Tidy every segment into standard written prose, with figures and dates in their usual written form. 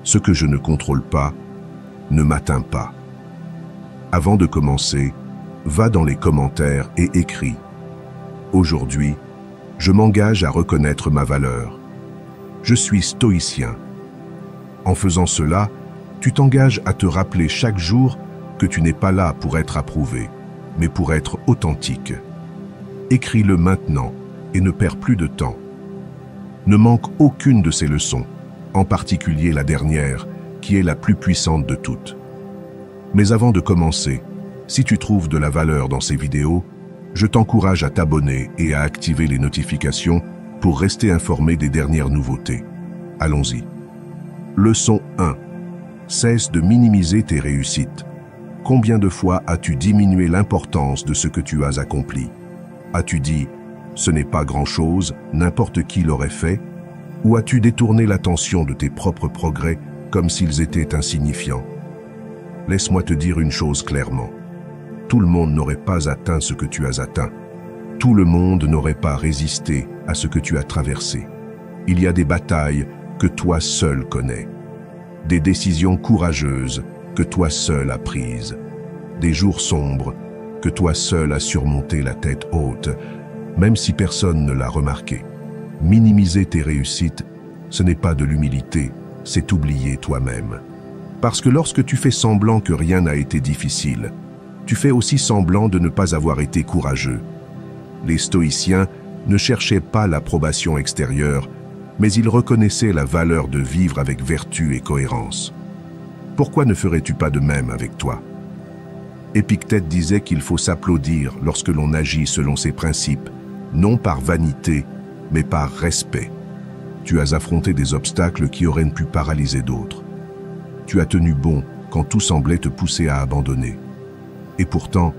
Ce que je ne contrôle pas ne m'atteint pas. Avant de commencer, va dans les commentaires et écris. Aujourd'hui, je m'engage à reconnaître ma valeur. Je suis stoïcien. En faisant cela, tu t'engages à te rappeler chaque jour que tu n'es pas là pour être approuvé, mais pour être authentique. Écris-le maintenant et ne perds plus de temps. Ne manque aucune de ces leçons, en particulier la dernière, qui est la plus puissante de toutes. Mais avant de commencer, si tu trouves de la valeur dans ces vidéos, je t'encourage à t'abonner et à activer les notifications pour rester informé des dernières nouveautés. Allons-y. Leçon 1. Cesse de minimiser tes réussites. Combien de fois as-tu diminué l'importance de ce que tu as accompli? As-tu dit « ce n'est pas grand-chose, n'importe qui l'aurait fait » ou as-tu détourné l'attention de tes propres progrès comme s'ils étaient insignifiants? Laisse-moi te dire une chose clairement. Tout le monde n'aurait pas atteint ce que tu as atteint. Tout le monde n'aurait pas résisté à ce que tu as traversé. Il y a des batailles que toi seul connais. Des décisions courageuses que toi seul as prises. Des jours sombres que toi seul as surmonté la tête haute, même si personne ne l'a remarqué. Minimiser tes réussites, ce n'est pas de l'humilité, c'est oublier toi-même. Parce que lorsque tu fais semblant que rien n'a été difficile, tu fais aussi semblant de ne pas avoir été courageux. Les stoïciens ne cherchaient pas l'approbation extérieure, mais ils reconnaissaient la valeur de vivre avec vertu et cohérence. Pourquoi ne ferais-tu pas de même avec toi? Épictète disait qu'il faut s'applaudir lorsque l'on agit selon ses principes, non par vanité, mais par respect. Tu as affronté des obstacles qui auraient pu paralyser d'autres. Tu as tenu bon quand tout semblait te pousser à abandonner. Et pourtant,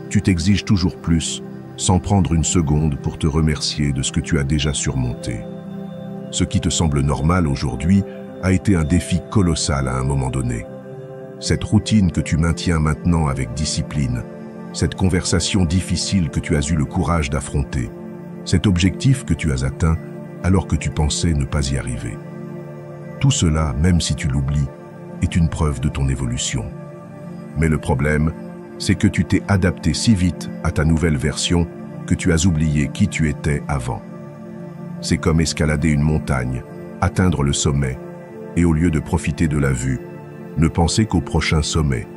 tu t'exiges toujours plus, sans prendre une seconde pour te remercier de ce que tu as déjà surmonté. Ce qui te semble normal aujourd'hui a été un défi colossal à un moment donné. Cette routine que tu maintiens maintenant avec discipline, cette conversation difficile que tu as eu le courage d'affronter, cet objectif que tu as atteint alors que tu pensais ne pas y arriver. Tout cela, même si tu l'oublies, est une preuve de ton évolution. Mais le problème, c'est que tu t'es adapté si vite à ta nouvelle version que tu as oublié qui tu étais avant. C'est comme escalader une montagne, atteindre le sommet, et au lieu de profiter de la vue, ne penser qu'au prochain sommet.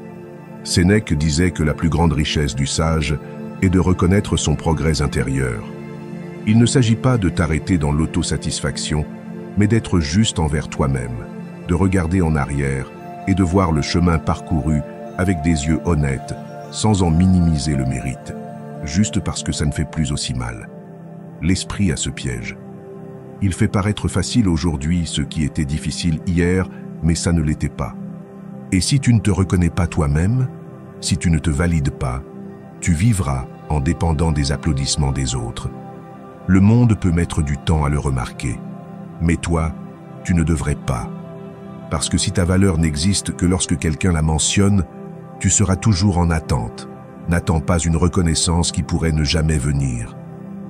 Sénèque disait que la plus grande richesse du sage est de reconnaître son progrès intérieur. Il ne s'agit pas de t'arrêter dans l'autosatisfaction, mais d'être juste envers toi-même, de regarder en arrière et de voir le chemin parcouru avec des yeux honnêtes, sans en minimiser le mérite, juste parce que ça ne fait plus aussi mal. L'esprit a ce piège. Il fait paraître facile aujourd'hui ce qui était difficile hier, mais ça ne l'était pas. Et si tu ne te reconnais pas toi-même, si tu ne te valides pas, tu vivras en dépendant des applaudissements des autres. Le monde peut mettre du temps à le remarquer, mais toi, tu ne devrais pas. Parce que si ta valeur n'existe que lorsque quelqu'un la mentionne, tu seras toujours en attente. N'attends pas une reconnaissance qui pourrait ne jamais venir.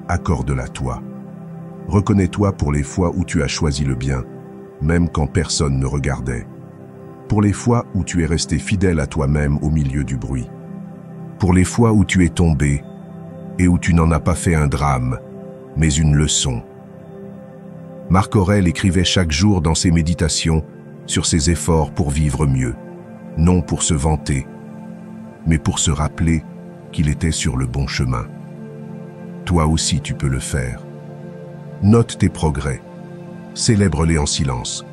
Accorde-la toi. Reconnais-toi pour les fois où tu as choisi le bien, même quand personne ne regardait. Pour les fois où tu es resté fidèle à toi-même au milieu du bruit. Pour les fois où tu es tombé et où tu n'en as pas fait un drame, mais une leçon. Marc Aurèle écrivait chaque jour dans ses méditations sur ses efforts pour vivre mieux, non pour se vanter, mais pour se rappeler qu'il était sur le bon chemin. Toi aussi tu peux le faire. Note tes progrès, célèbre-les en silence,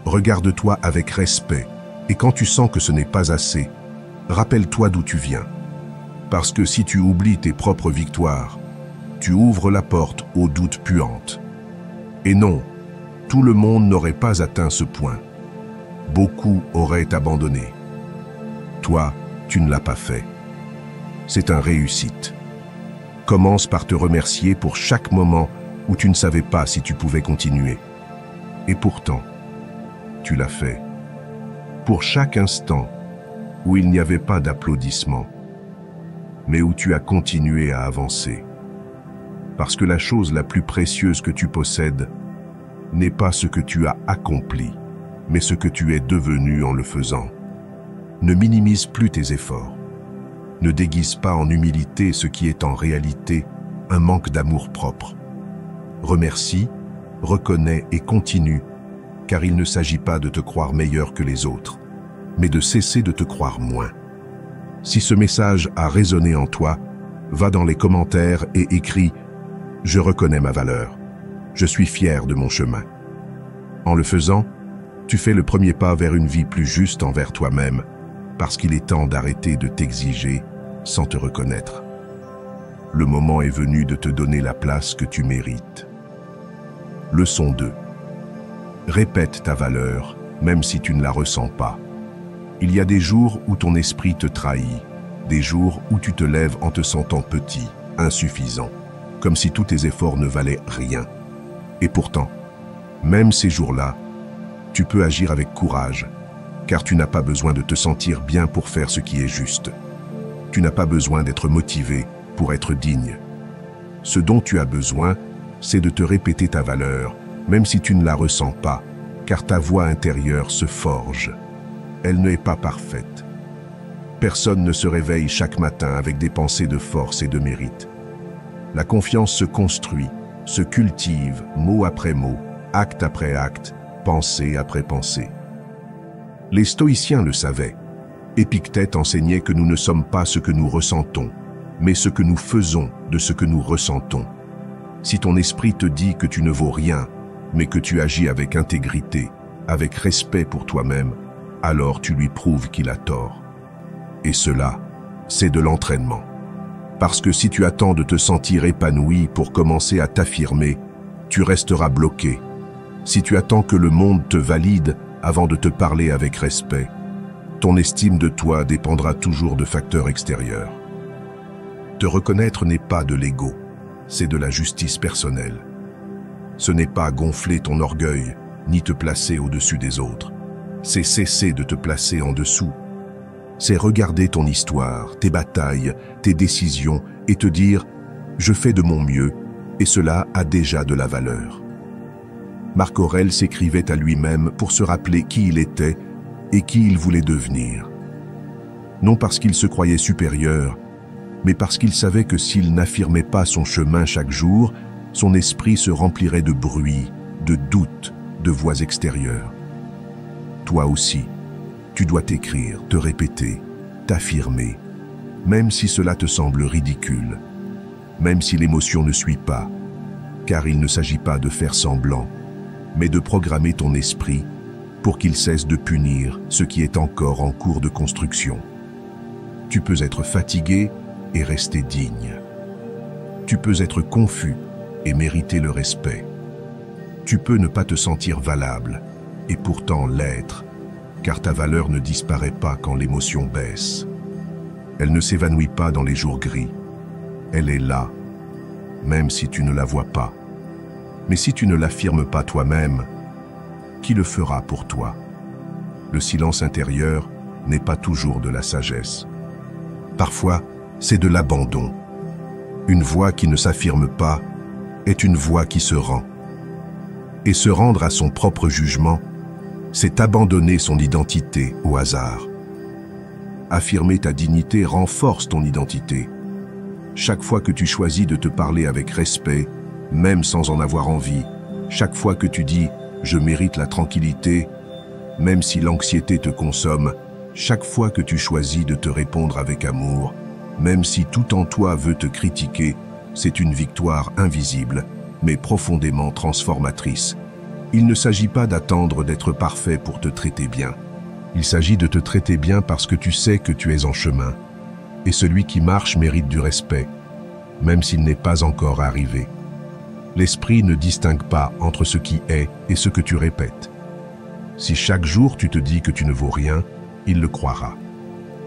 regarde-toi avec respect, et quand tu sens que ce n'est pas assez, rappelle-toi d'où tu viens. Parce que si tu oublies tes propres victoires, tu ouvres la porte aux doutes puantes. Et non, tout le monde n'aurait pas atteint ce point. Beaucoup auraient abandonné. Toi, tu ne l'as pas fait. C'est une réussite. Commence par te remercier pour chaque moment où tu ne savais pas si tu pouvais continuer. Et pourtant, tu l'as fait. Pour chaque instant où il n'y avait pas d'applaudissements, mais où tu as continué à avancer. Parce que la chose la plus précieuse que tu possèdes n'est pas ce que tu as accompli, mais ce que tu es devenu en le faisant. Ne minimise plus tes efforts. Ne déguise pas en humilité ce qui est en réalité un manque d'amour-propre. Remercie, reconnais et continue, car il ne s'agit pas de te croire meilleur que les autres, mais de cesser de te croire moins. Si ce message a résonné en toi, va dans les commentaires et écris « Je reconnais ma valeur. Je suis fier de mon chemin ». En le faisant, tu fais le premier pas vers une vie plus juste envers toi-même, parce qu'il est temps d'arrêter de t'exiger sans te reconnaître. Le moment est venu de te donner la place que tu mérites. Leçon 2. Répète ta valeur, même si tu ne la ressens pas. Il y a des jours où ton esprit te trahit, des jours où tu te lèves en te sentant petit, insuffisant, comme si tous tes efforts ne valaient rien. Et pourtant, même ces jours-là, tu peux agir avec courage, car tu n'as pas besoin de te sentir bien pour faire ce qui est juste. Tu n'as pas besoin d'être motivé pour être digne. Ce dont tu as besoin, c'est de te répéter ta valeur, même si tu ne la ressens pas, car ta voix intérieure se forge. Elle n'est pas parfaite. Personne ne se réveille chaque matin avec des pensées de force et de mérite. La confiance se construit, se cultive, mot après mot, acte après acte, pensée après pensée. Les stoïciens le savaient. Épictète enseignait que nous ne sommes pas ce que nous ressentons, mais ce que nous faisons de ce que nous ressentons. Si ton esprit te dit que tu ne vaux rien, mais que tu agis avec intégrité, avec respect pour toi-même, alors tu lui prouves qu'il a tort. Et cela, c'est de l'entraînement. Parce que si tu attends de te sentir épanoui pour commencer à t'affirmer, tu resteras bloqué. Si tu attends que le monde te valide avant de te parler avec respect, ton estime de toi dépendra toujours de facteurs extérieurs. Te reconnaître n'est pas de l'ego, c'est de la justice personnelle. Ce n'est pas gonfler ton orgueil, ni te placer au-dessus des autres. C'est cesser de te placer en dessous. C'est regarder ton histoire, tes batailles, tes décisions et te dire « je fais de mon mieux » et cela a déjà de la valeur. Marc Aurèle s'écrivait à lui-même pour se rappeler qui il était et qui il voulait devenir. Non parce qu'il se croyait supérieur, mais parce qu'il savait que s'il n'affirmait pas son chemin chaque jour, son esprit se remplirait de bruit, de doutes, de voix extérieures. Toi aussi, tu dois t'écrire, te répéter, t'affirmer, même si cela te semble ridicule, même si l'émotion ne suit pas, car il ne s'agit pas de faire semblant, mais de programmer ton esprit pour qu'il cesse de punir ce qui est encore en cours de construction. Tu peux être fatigué et rester digne. Tu peux être confus et mériter le respect. Tu peux ne pas te sentir valable et pourtant l'être, car ta valeur ne disparaît pas quand l'émotion baisse. Elle ne s'évanouit pas dans les jours gris. Elle est là, même si tu ne la vois pas. Mais si tu ne l'affirmes pas toi-même, qui le fera pour toi? Le silence intérieur n'est pas toujours de la sagesse. Parfois, c'est de l'abandon. Une voix qui ne s'affirme pas est une voix qui se rend. Et se rendre à son propre jugement, c'est abandonner son identité au hasard. Affirmer ta dignité renforce ton identité. Chaque fois que tu choisis de te parler avec respect, même sans en avoir envie, chaque fois que tu dis « je mérite la tranquillité », même si l'anxiété te consomme, chaque fois que tu choisis de te répondre avec amour, même si tout en toi veut te critiquer, c'est une victoire invisible, mais profondément transformatrice. Il ne s'agit pas d'attendre d'être parfait pour te traiter bien. Il s'agit de te traiter bien parce que tu sais que tu es en chemin. Et celui qui marche mérite du respect, même s'il n'est pas encore arrivé. L'esprit ne distingue pas entre ce qui est et ce que tu répètes. Si chaque jour tu te dis que tu ne vaux rien, il le croira.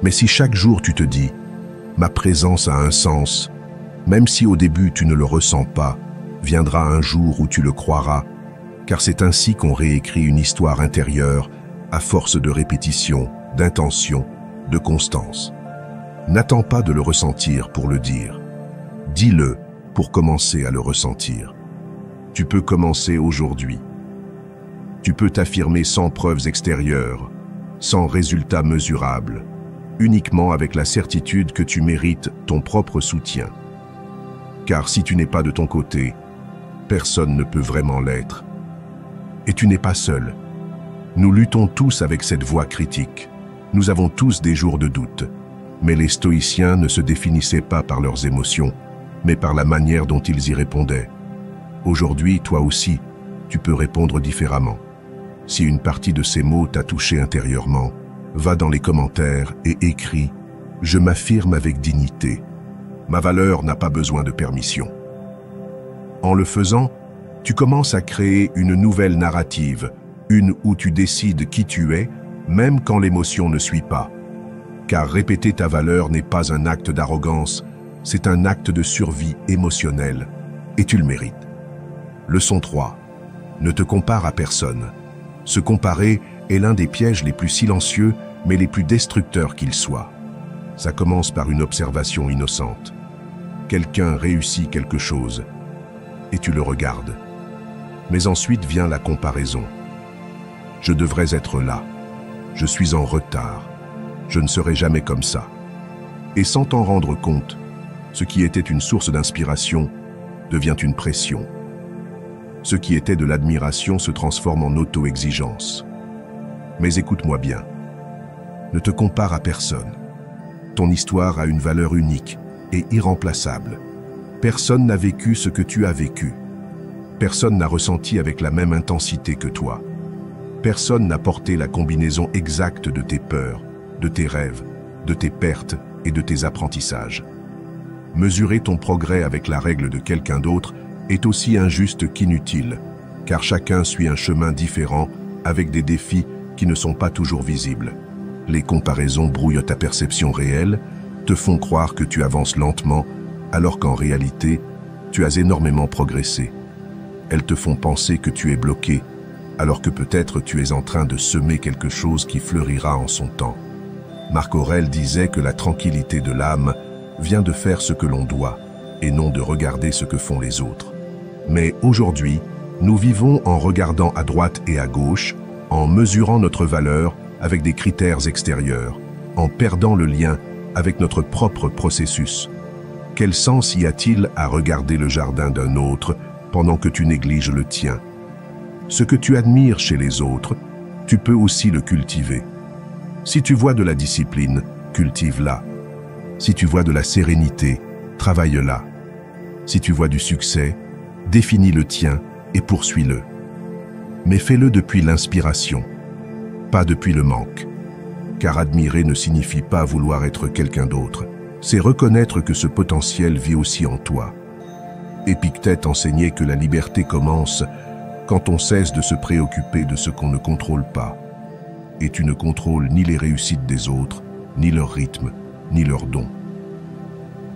Mais si chaque jour tu te dis « ma présence a un sens », même si au début tu ne le ressens pas, viendra un jour où tu le croiras, car c'est ainsi qu'on réécrit une histoire intérieure à force de répétition, d'intention, de constance. N'attends pas de le ressentir pour le dire. Dis-le pour commencer à le ressentir. Tu peux commencer aujourd'hui. Tu peux t'affirmer sans preuves extérieures, sans résultats mesurables, uniquement avec la certitude que tu mérites ton propre soutien. Car si tu n'es pas de ton côté, personne ne peut vraiment l'être. Et tu n'es pas seul. Nous luttons tous avec cette voix critique. Nous avons tous des jours de doute. Mais les stoïciens ne se définissaient pas par leurs émotions, mais par la manière dont ils y répondaient. Aujourd'hui, toi aussi, tu peux répondre différemment. Si une partie de ces mots t'a touché intérieurement, va dans les commentaires et écris « Je m'affirme avec dignité. Ma valeur n'a pas besoin de permission. » En le faisant, tu commences à créer une nouvelle narrative, une où tu décides qui tu es, même quand l'émotion ne suit pas. Car répéter ta valeur n'est pas un acte d'arrogance, c'est un acte de survie émotionnelle, et tu le mérites. Leçon 3. Ne te compare à personne. Se comparer est l'un des pièges les plus silencieux, mais les plus destructeurs qu'ils soient. Ça commence par une observation innocente. Quelqu'un réussit quelque chose, et tu le regardes. Mais ensuite vient la comparaison. Je devrais être là. Je suis en retard. Je ne serai jamais comme ça. Et sans t'en rendre compte, ce qui était une source d'inspiration devient une pression. Ce qui était de l'admiration se transforme en auto-exigence. Mais écoute-moi bien. Ne te compare à personne. Ton histoire a une valeur unique et irremplaçable. Personne n'a vécu ce que tu as vécu. Personne n'a ressenti avec la même intensité que toi. Personne n'a porté la combinaison exacte de tes peurs, de tes rêves, de tes pertes et de tes apprentissages. Mesurer ton progrès avec la règle de quelqu'un d'autre est aussi injuste qu'inutile, car chacun suit un chemin différent avec des défis qui ne sont pas toujours visibles. Les comparaisons brouillent ta perception réelle, te font croire que tu avances lentement, alors qu'en réalité, tu as énormément progressé. Elles te font penser que tu es bloqué, alors que peut-être tu es en train de semer quelque chose qui fleurira en son temps. Marc Aurèle disait que la tranquillité de l'âme vient de faire ce que l'on doit, et non de regarder ce que font les autres. Mais aujourd'hui, nous vivons en regardant à droite et à gauche, en mesurant notre valeur avec des critères extérieurs, en perdant le lien avec notre propre processus. Quel sens y a-t-il à regarder le jardin d'un autre pendant que tu négliges le tien? Ce que tu admires chez les autres, tu peux aussi le cultiver. Si tu vois de la discipline, cultive-la. Si tu vois de la sérénité, travaille-la. Si tu vois du succès, définis le tien et poursuis-le. Mais fais-le depuis l'inspiration, pas depuis le manque. Car admirer ne signifie pas vouloir être quelqu'un d'autre. C'est reconnaître que ce potentiel vit aussi en toi. Épictète enseignait que la liberté commence quand on cesse de se préoccuper de ce qu'on ne contrôle pas. Et tu ne contrôles ni les réussites des autres, ni leur rythme, ni leurs dons.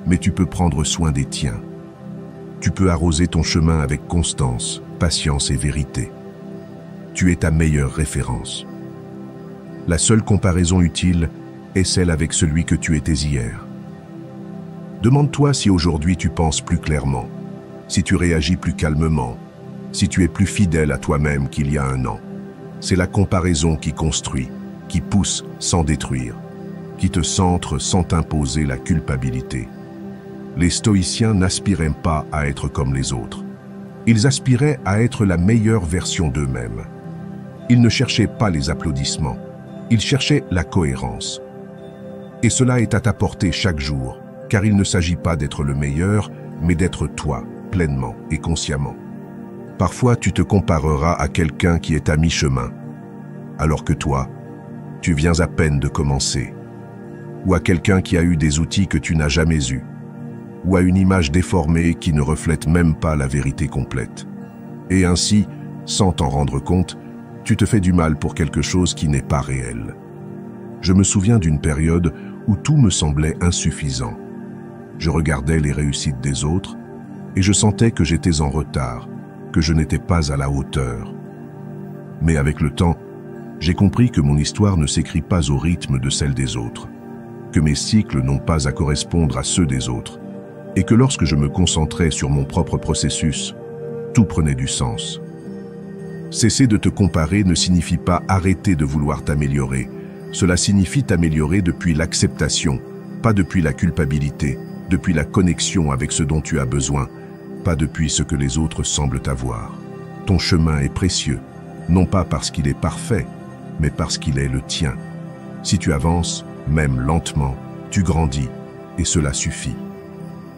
Mais tu peux prendre soin des tiens. Tu peux arroser ton chemin avec constance, patience et vérité. Tu es ta meilleure référence. La seule comparaison utile est celle avec celui que tu étais hier. Demande-toi si aujourd'hui tu penses plus clairement, si tu réagis plus calmement, si tu es plus fidèle à toi-même qu'il y a un an. C'est la comparaison qui construit, qui pousse sans détruire, qui te centre sans t'imposer la culpabilité. Les stoïciens n'aspiraient pas à être comme les autres. Ils aspiraient à être la meilleure version d'eux-mêmes. Ils ne cherchaient pas les applaudissements, ils cherchaient la cohérence. Et cela est à ta portée chaque jour, car il ne s'agit pas d'être le meilleur, mais d'être toi, pleinement et consciemment. Parfois, tu te compareras à quelqu'un qui est à mi-chemin, alors que toi, tu viens à peine de commencer. Ou à quelqu'un qui a eu des outils que tu n'as jamais eus. Ou à une image déformée qui ne reflète même pas la vérité complète. Et ainsi, sans t'en rendre compte, tu te fais du mal pour quelque chose qui n'est pas réel. Je me souviens d'une période où tout me semblait insuffisant. Je regardais les réussites des autres et je sentais que j'étais en retard, que je n'étais pas à la hauteur. Mais avec le temps, j'ai compris que mon histoire ne s'écrit pas au rythme de celle des autres, que mes cycles n'ont pas à correspondre à ceux des autres, et que lorsque je me concentrais sur mon propre processus, tout prenait du sens. Cesser de te comparer ne signifie pas arrêter de vouloir t'améliorer. Cela signifie t'améliorer depuis l'acceptation, pas depuis la culpabilité, depuis la connexion avec ce dont tu as besoin, pas depuis ce que les autres semblent avoir. Ton chemin est précieux, non pas parce qu'il est parfait, mais parce qu'il est le tien. Si tu avances, même lentement, tu grandis, et cela suffit.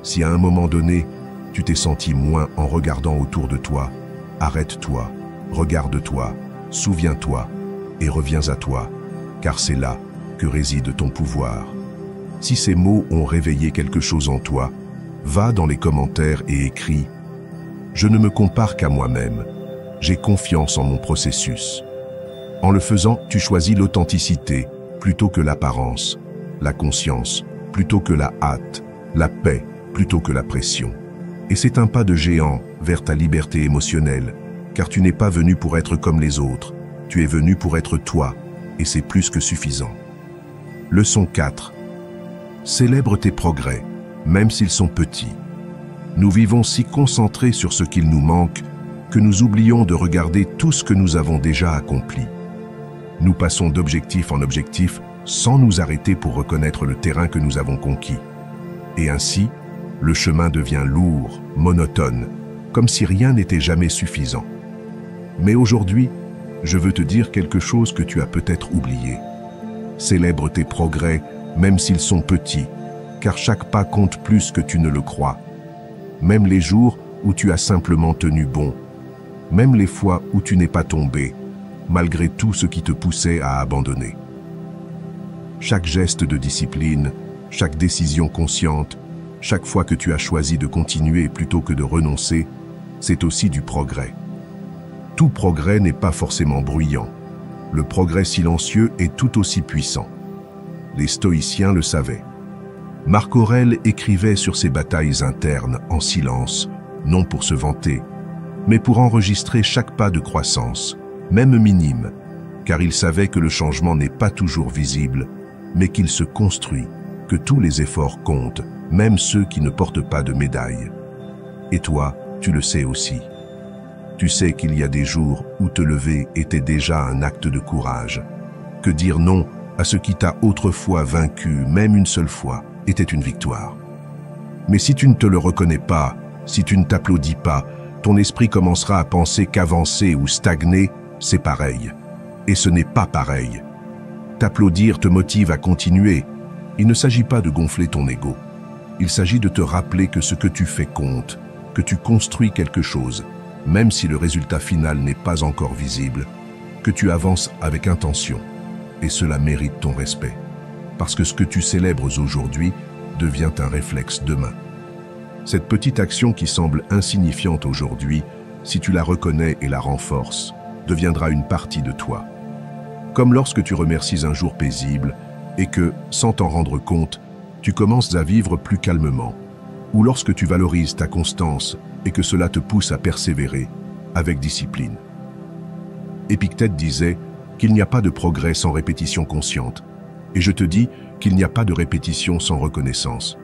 Si à un moment donné, tu t'es senti moins en regardant autour de toi, arrête-toi, regarde-toi, souviens-toi, et reviens à toi, car c'est là que réside ton pouvoir. Si ces mots ont réveillé quelque chose en toi, va dans les commentaires et écris « Je ne me compare qu'à moi-même, j'ai confiance en mon processus ». En le faisant, tu choisis l'authenticité plutôt que l'apparence, la conscience plutôt que la hâte, la paix plutôt que la pression. Et c'est un pas de géant vers ta liberté émotionnelle, car tu n'es pas venu pour être comme les autres, tu es venu pour être toi, et c'est plus que suffisant. Leçon 4. Célèbre tes progrès, même s'ils sont petits. Nous vivons si concentrés sur ce qu'il nous manque que nous oublions de regarder tout ce que nous avons déjà accompli. Nous passons d'objectif en objectif sans nous arrêter pour reconnaître le terrain que nous avons conquis. Et ainsi, le chemin devient lourd, monotone, comme si rien n'était jamais suffisant. Mais aujourd'hui, je veux te dire quelque chose que tu as peut-être oublié. Célèbre tes progrès, même s'ils sont petits, car chaque pas compte plus que tu ne le crois. Même les jours où tu as simplement tenu bon, même les fois où tu n'es pas tombé, malgré tout ce qui te poussait à abandonner. Chaque geste de discipline, chaque décision consciente, chaque fois que tu as choisi de continuer plutôt que de renoncer, c'est aussi du progrès. Tout progrès n'est pas forcément bruyant. Le progrès silencieux est tout aussi puissant. Les stoïciens le savaient. Marc Aurèle écrivait sur ses batailles internes en silence, non pour se vanter, mais pour enregistrer chaque pas de croissance, même minime, car il savait que le changement n'est pas toujours visible, mais qu'il se construit, que tous les efforts comptent, même ceux qui ne portent pas de médaille. Et toi, tu le sais aussi. Tu sais qu'il y a des jours où te lever était déjà un acte de courage, que dire non à ce qui t'a autrefois vaincu, même une seule fois, était une victoire. Mais si tu ne te le reconnais pas, si tu ne t'applaudis pas, ton esprit commencera à penser qu'avancer ou stagner, c'est pareil. Et ce n'est pas pareil. T'applaudir te motive à continuer. Il ne s'agit pas de gonfler ton ego. Il s'agit de te rappeler que ce que tu fais compte, que tu construis quelque chose, même si le résultat final n'est pas encore visible, que tu avances avec intention. Et cela mérite ton respect. Parce que ce que tu célèbres aujourd'hui devient un réflexe demain. Cette petite action qui semble insignifiante aujourd'hui, si tu la reconnais et la renforces, deviendra une partie de toi. Comme lorsque tu remercies un jour paisible et que, sans t'en rendre compte, tu commences à vivre plus calmement, ou lorsque tu valorises ta constance et que cela te pousse à persévérer avec discipline. Épictète disait qu'il n'y a pas de progrès sans répétition consciente, et je te dis qu'il n'y a pas de répétition sans reconnaissance.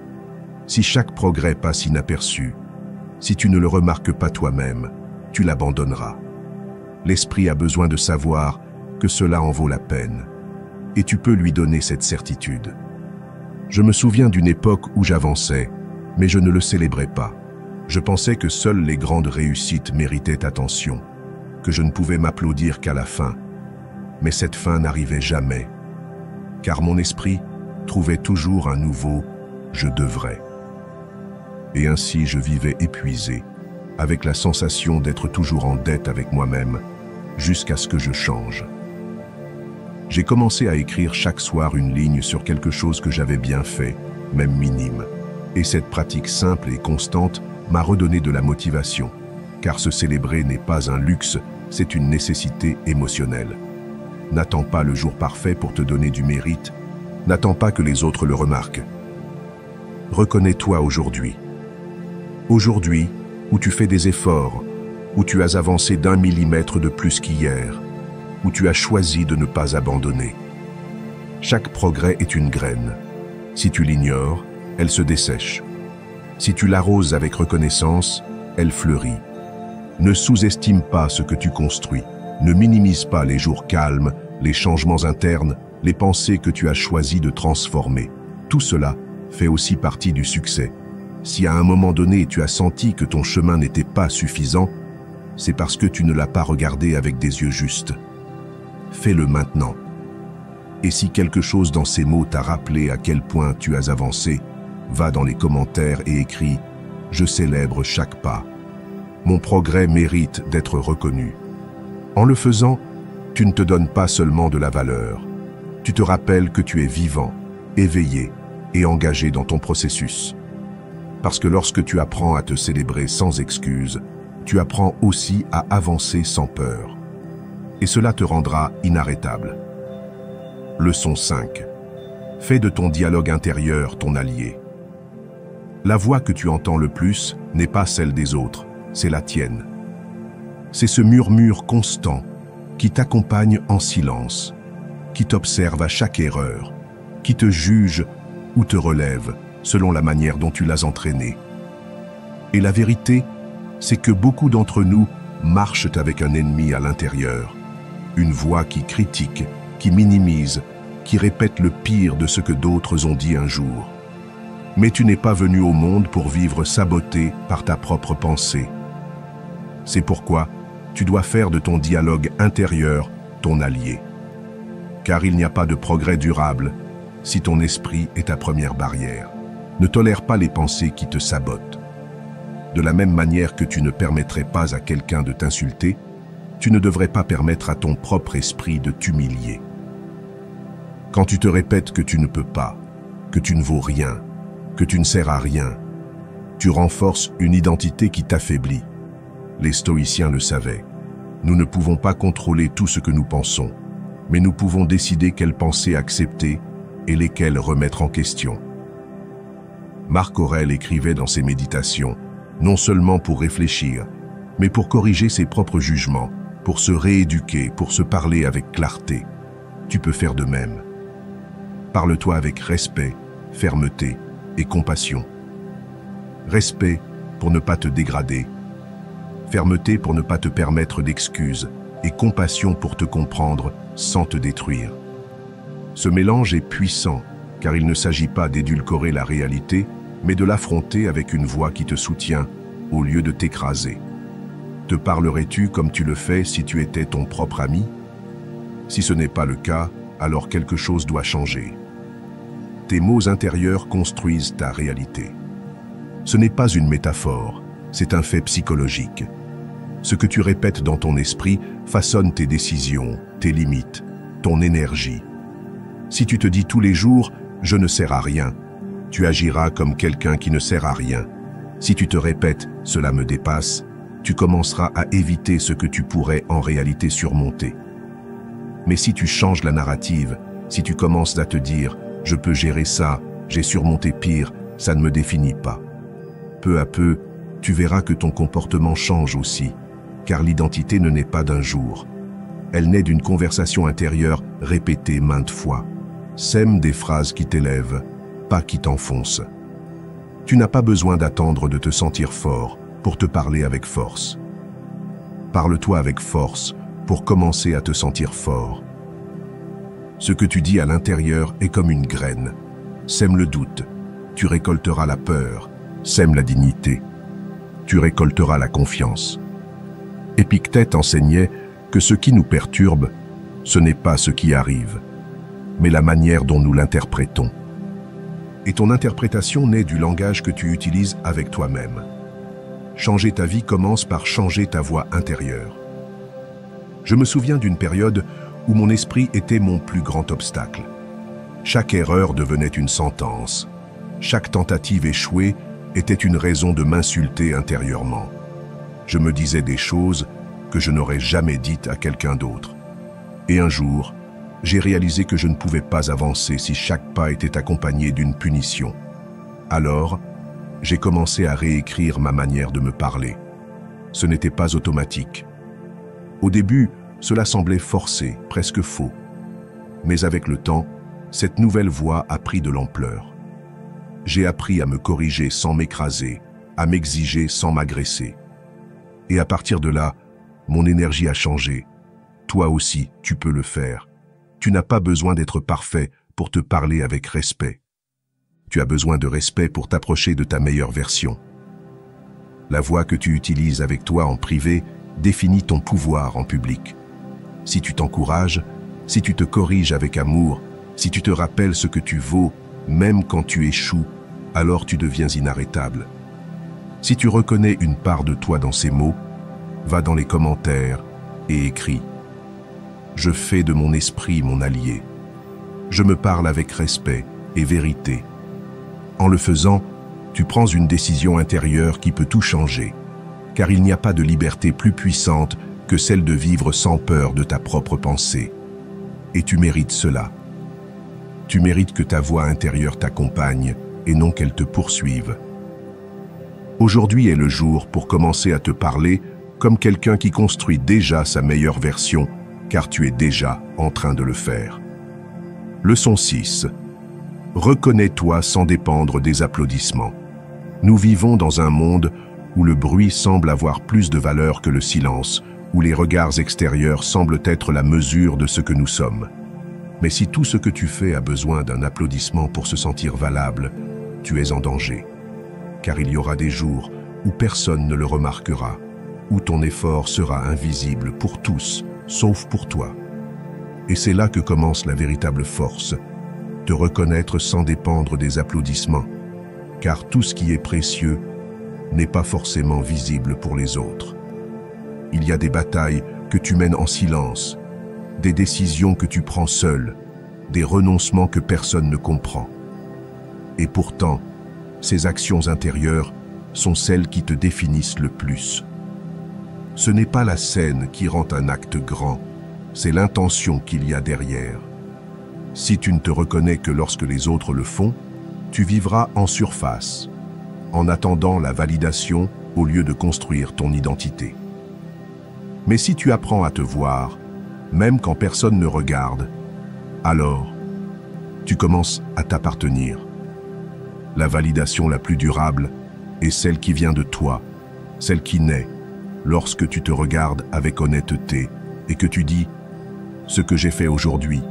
Si chaque progrès passe inaperçu, si tu ne le remarques pas toi-même, tu l'abandonneras. L'esprit a besoin de savoir que cela en vaut la peine, et tu peux lui donner cette certitude. Je me souviens d'une époque où j'avançais, mais je ne le célébrais pas. Je pensais que seules les grandes réussites méritaient attention, que je ne pouvais m'applaudir qu'à la fin. Mais cette fin n'arrivait jamais, car mon esprit trouvait toujours un nouveau « je devrais ». Et ainsi je vivais épuisé, avec la sensation d'être toujours en dette avec moi-même, jusqu'à ce que je change. J'ai commencé à écrire chaque soir une ligne sur quelque chose que j'avais bien fait, même minime. Et cette pratique simple et constante m'a redonné de la motivation, car se célébrer n'est pas un luxe, c'est une nécessité émotionnelle. N'attends pas le jour parfait pour te donner du mérite, n'attends pas que les autres le remarquent. Reconnais-toi aujourd'hui. Aujourd'hui, où tu fais des efforts, où tu as avancé d'1 millimètre de plus qu'hier, où tu as choisi de ne pas abandonner. Chaque progrès est une graine. Si tu l'ignores, elle se dessèche. Si tu l'arroses avec reconnaissance, elle fleurit. Ne sous-estime pas ce que tu construis. Ne minimise pas les jours calmes, les changements internes, les pensées que tu as choisi de transformer. Tout cela fait aussi partie du succès. Si à un moment donné tu as senti que ton chemin n'était pas suffisant, c'est parce que tu ne l'as pas regardé avec des yeux justes. Fais-le maintenant. Et si quelque chose dans ces mots t'a rappelé à quel point tu as avancé, va dans les commentaires et écris « Je célèbre chaque pas. Mon progrès mérite d'être reconnu. » En le faisant, tu ne te donnes pas seulement de la valeur. Tu te rappelles que tu es vivant, éveillé et engagé dans ton processus. Parce que lorsque tu apprends à te célébrer sans excuse, tu apprends aussi à avancer sans peur. Et cela te rendra inarrêtable. Leçon 5. Fais de ton dialogue intérieur ton allié. La voix que tu entends le plus n'est pas celle des autres, c'est la tienne. C'est ce murmure constant qui t'accompagne en silence, qui t'observe à chaque erreur, qui te juge ou te relève selon la manière dont tu l'as entraîné. Et la vérité, c'est que beaucoup d'entre nous marchent avec un ennemi à l'intérieur, une voix qui critique, qui minimise, qui répète le pire de ce que d'autres ont dit un jour. Mais tu n'es pas venu au monde pour vivre saboté par ta propre pensée. C'est pourquoi tu dois faire de ton dialogue intérieur ton allié. Car il n'y a pas de progrès durable si ton esprit est ta première barrière. Ne tolère pas les pensées qui te sabotent. De la même manière que tu ne permettrais pas à quelqu'un de t'insulter, tu ne devrais pas permettre à ton propre esprit de t'humilier. Quand tu te répètes que tu ne peux pas, que tu ne vaux rien, que tu ne sers à rien, tu renforces une identité qui t'affaiblit. Les stoïciens le savaient. Nous ne pouvons pas contrôler tout ce que nous pensons, mais nous pouvons décider quelles pensées accepter et lesquelles remettre en question. Marc Aurèle écrivait dans ses méditations, non seulement pour réfléchir, mais pour corriger ses propres jugements, pour se rééduquer, pour se parler avec clarté. Tu peux faire de même. Parle-toi avec respect, fermeté et compassion. Respect pour ne pas te dégrader. Fermeté pour ne pas te permettre d'excuses et compassion pour te comprendre sans te détruire. Ce mélange est puissant car il ne s'agit pas d'édulcorer la réalité, mais de l'affronter avec une voix qui te soutient au lieu de t'écraser. Te parlerais-tu comme tu le fais si tu étais ton propre ami? Si ce n'est pas le cas, alors quelque chose doit changer. Tes mots intérieurs construisent ta réalité. Ce n'est pas une métaphore, c'est un fait psychologique. Ce que tu répètes dans ton esprit façonne tes décisions, tes limites, ton énergie. Si tu te dis tous les jours « je ne sers à rien », tu agiras comme quelqu'un qui ne sert à rien. Si tu te répètes « cela me dépasse », tu commenceras à éviter ce que tu pourrais en réalité surmonter. Mais si tu changes la narrative, si tu commences à te dire « je peux gérer ça, j'ai surmonté pire, ça ne me définit pas », peu à peu, tu verras que ton comportement change aussi, car l'identité ne naît pas d'un jour. Elle naît d'une conversation intérieure répétée maintes fois. Sème des phrases qui t'élèvent, pas qui t'enfoncent. Tu n'as pas besoin d'attendre de te sentir fort pour te parler avec force. Parle-toi avec force pour commencer à te sentir fort. Ce que tu dis à l'intérieur est comme une graine. Sème le doute, tu récolteras la peur. Sème la dignité, tu récolteras la confiance. Épictète enseignait que ce qui nous perturbe, ce n'est pas ce qui arrive, mais la manière dont nous l'interprétons. Et ton interprétation naît du langage que tu utilises avec toi-même. Changer ta vie commence par changer ta voix intérieure. Je me souviens d'une période où mon esprit était mon plus grand obstacle. Chaque erreur devenait une sentence. Chaque tentative échouée était une raison de m'insulter intérieurement. Je me disais des choses que je n'aurais jamais dites à quelqu'un d'autre. Et un jour, j'ai réalisé que je ne pouvais pas avancer si chaque pas était accompagné d'une punition. Alors, j'ai commencé à réécrire ma manière de me parler. Ce n'était pas automatique. Au début, cela semblait forcé, presque faux. Mais avec le temps, cette nouvelle voix a pris de l'ampleur. J'ai appris à me corriger sans m'écraser, à m'exiger sans m'agresser. Et à partir de là, mon énergie a changé. Toi aussi, tu peux le faire. Tu n'as pas besoin d'être parfait pour te parler avec respect. Tu as besoin de respect pour t'approcher de ta meilleure version. La voix que tu utilises avec toi en privé définit ton pouvoir en public. Si tu t'encourages, si tu te corriges avec amour, si tu te rappelles ce que tu vaux, même quand tu échoues, alors tu deviens inarrêtable. Si tu reconnais une part de toi dans ces mots, va dans les commentaires et écris. Je fais de mon esprit mon allié. Je me parle avec respect et vérité. En le faisant, tu prends une décision intérieure qui peut tout changer, car il n'y a pas de liberté plus puissante que celle de vivre sans peur de ta propre pensée. Et tu mérites cela. Tu mérites que ta voix intérieure t'accompagne et non qu'elle te poursuive. Aujourd'hui est le jour pour commencer à te parler comme quelqu'un qui construit déjà sa meilleure version, car tu es déjà en train de le faire. Leçon 6. Reconnais-toi sans dépendre des applaudissements. Nous vivons dans un monde où le bruit semble avoir plus de valeur que le silence, où les regards extérieurs semblent être la mesure de ce que nous sommes. Mais si tout ce que tu fais a besoin d'un applaudissement pour se sentir valable, tu es en danger. Car il y aura des jours où personne ne le remarquera, où ton effort sera invisible pour tous, sauf pour toi. Et c'est là que commence la véritable force, te reconnaître sans dépendre des applaudissements, car tout ce qui est précieux n'est pas forcément visible pour les autres. Il y a des batailles que tu mènes en silence, des décisions que tu prends seul, des renoncements que personne ne comprend. Et pourtant, ces actions intérieures sont celles qui te définissent le plus. Ce n'est pas la scène qui rend un acte grand, c'est l'intention qu'il y a derrière. Si tu ne te reconnais que lorsque les autres le font, tu vivras en surface, en attendant la validation au lieu de construire ton identité. Mais si tu apprends à te voir, même quand personne ne regarde, alors tu commences à t'appartenir. La validation la plus durable est celle qui vient de toi, celle qui naît lorsque tu te regardes avec honnêteté et que tu dis « Ce que j'ai fait aujourd'hui,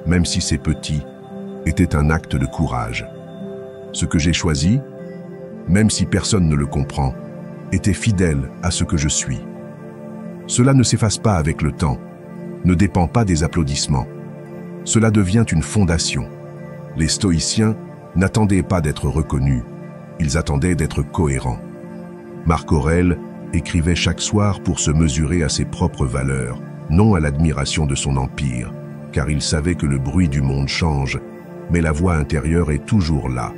même si c'est petit, était un acte de courage. Ce que j'ai choisi, même si personne ne le comprend, était fidèle à ce que je suis. Cela ne s'efface pas avec le temps, ne dépend pas des applaudissements. Cela devient une fondation. Les stoïciens n'attendaient pas d'être reconnus, ils attendaient d'être cohérents. Marc Aurèle écrivait chaque soir pour se mesurer à ses propres valeurs, non à l'admiration de son empire, car il savait que le bruit du monde change, mais la voix intérieure est toujours là,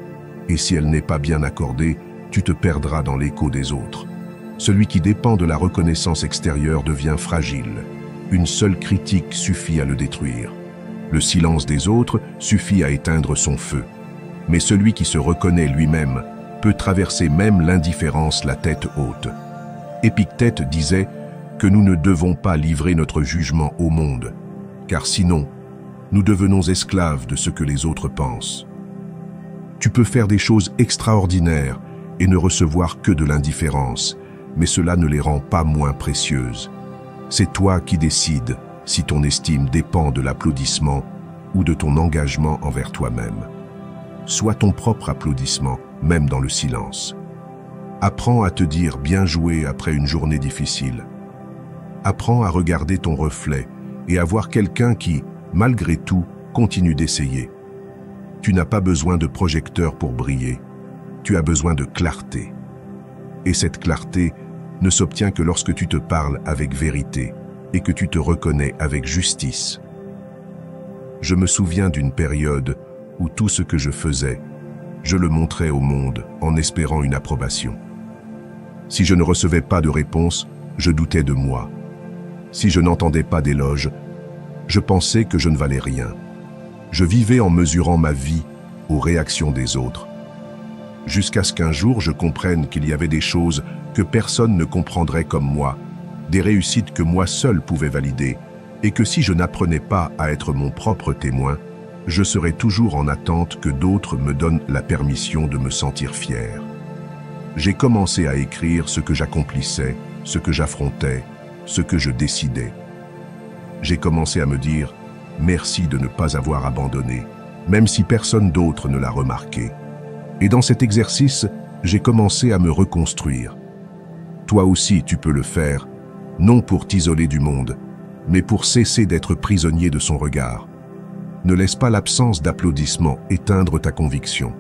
et si elle n'est pas bien accordée, tu te perdras dans l'écho des autres. Celui qui dépend de la reconnaissance extérieure devient fragile. Une seule critique suffit à le détruire. Le silence des autres suffit à éteindre son feu. Mais celui qui se reconnaît lui-même peut traverser même l'indifférence la tête haute. Épictète disait que nous ne devons pas livrer notre jugement au monde, car sinon, nous devenons esclaves de ce que les autres pensent. Tu peux faire des choses extraordinaires et ne recevoir que de l'indifférence, mais cela ne les rend pas moins précieuses. C'est toi qui décides si ton estime dépend de l'applaudissement ou de ton engagement envers toi-même. Sois ton propre applaudissement, même dans le silence. Apprends à te dire bien joué après une journée difficile. Apprends à regarder ton reflet et à voir quelqu'un qui, malgré tout, continue d'essayer. Tu n'as pas besoin de projecteur pour briller. Tu as besoin de clarté. Et cette clarté ne s'obtient que lorsque tu te parles avec vérité et que tu te reconnais avec justice. Je me souviens d'une période où tout ce que je faisais, je le montrais au monde en espérant une approbation. Si je ne recevais pas de réponse, je doutais de moi. Si je n'entendais pas d'éloge, je pensais que je ne valais rien. Je vivais en mesurant ma vie aux réactions des autres. Jusqu'à ce qu'un jour je comprenne qu'il y avait des choses que personne ne comprendrait comme moi, des réussites que moi seul pouvais valider, et que si je n'apprenais pas à être mon propre témoin, je serais toujours en attente que d'autres me donnent la permission de me sentir fier. J'ai commencé à écrire ce que j'accomplissais, ce que j'affrontais, ce que je décidais. j'ai commencé à me dire « Merci de ne pas avoir abandonné », même si personne d'autre ne l'a remarqué. Et dans cet exercice, j'ai commencé à me reconstruire. Toi aussi, tu peux le faire, non pour t'isoler du monde, mais pour cesser d'être prisonnier de son regard. Ne laisse pas l'absence d'applaudissements éteindre ta conviction.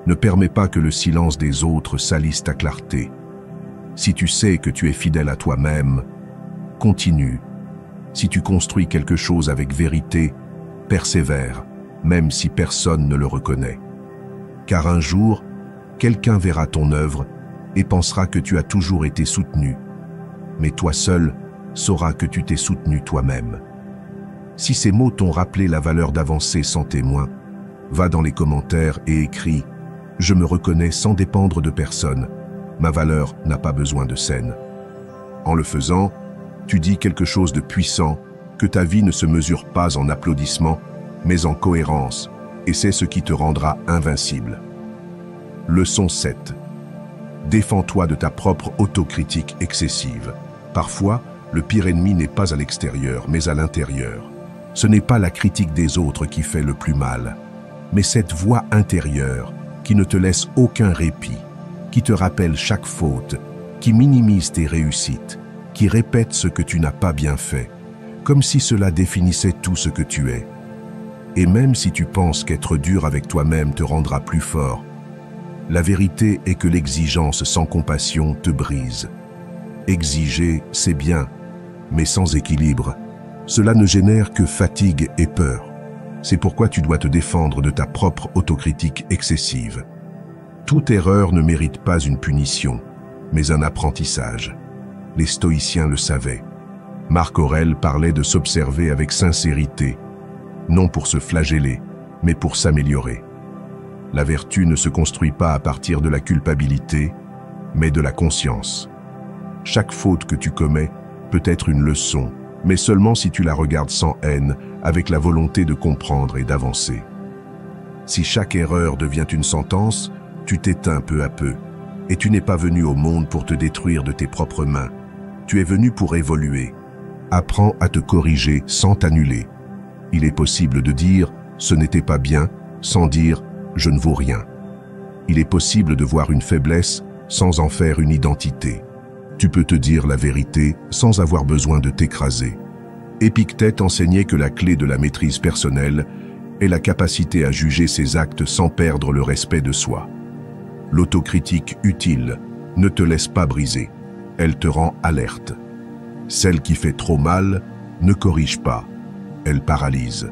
Ne permets pas que le silence des autres salisse ta clarté. Si tu sais que tu es fidèle à toi-même, continue. Si tu construis quelque chose avec vérité, persévère, même si personne ne le reconnaît. Car un jour, quelqu'un verra ton œuvre et pensera que tu as toujours été soutenu. Mais toi seul sauras que tu t'es soutenu toi-même. Si ces mots t'ont rappelé la valeur d'avancer sans témoin, va dans les commentaires et écris « Je me reconnais sans dépendre de personne. Ma valeur n'a pas besoin de scène. » En le faisant, tu dis quelque chose de puissant, que ta vie ne se mesure pas en applaudissements, mais en cohérence, et c'est ce qui te rendra invincible. Leçon 7. Défends-toi de ta propre autocritique excessive. Parfois, le pire ennemi n'est pas à l'extérieur, mais à l'intérieur. Ce n'est pas la critique des autres qui fait le plus mal, mais cette voix intérieure qui ne te laisse aucun répit, qui te rappelle chaque faute, qui minimise tes réussites, qui répète ce que tu n'as pas bien fait, comme si cela définissait tout ce que tu es. Et même si tu penses qu'être dur avec toi-même te rendra plus fort, la vérité est que l'exigence sans compassion te brise. Exiger, c'est bien, mais sans équilibre, cela ne génère que fatigue et peur. C'est pourquoi tu dois te défendre de ta propre autocritique excessive. Toute erreur ne mérite pas une punition, mais un apprentissage. Les stoïciens le savaient. Marc Aurèle parlait de s'observer avec sincérité, non pour se flageller, mais pour s'améliorer. La vertu ne se construit pas à partir de la culpabilité, mais de la conscience. Chaque faute que tu commets peut être une leçon, mais seulement si tu la regardes sans haine, avec la volonté de comprendre et d'avancer. Si chaque erreur devient une sentence, tu t'éteins peu à peu, et tu n'es pas venu au monde pour te détruire de tes propres mains. Tu es venu pour évoluer. Apprends à te corriger sans t'annuler. Il est possible de dire « ce n'était pas bien » sans dire « je ne vaux rien ». Il est possible de voir une faiblesse sans en faire une identité. Tu peux te dire la vérité sans avoir besoin de t'écraser. Épictète enseignait que la clé de la maîtrise personnelle est la capacité à juger ses actes sans perdre le respect de soi. L'autocritique utile ne te laisse pas briser, elle te rend alerte. Celle qui fait trop mal ne corrige pas, elle paralyse.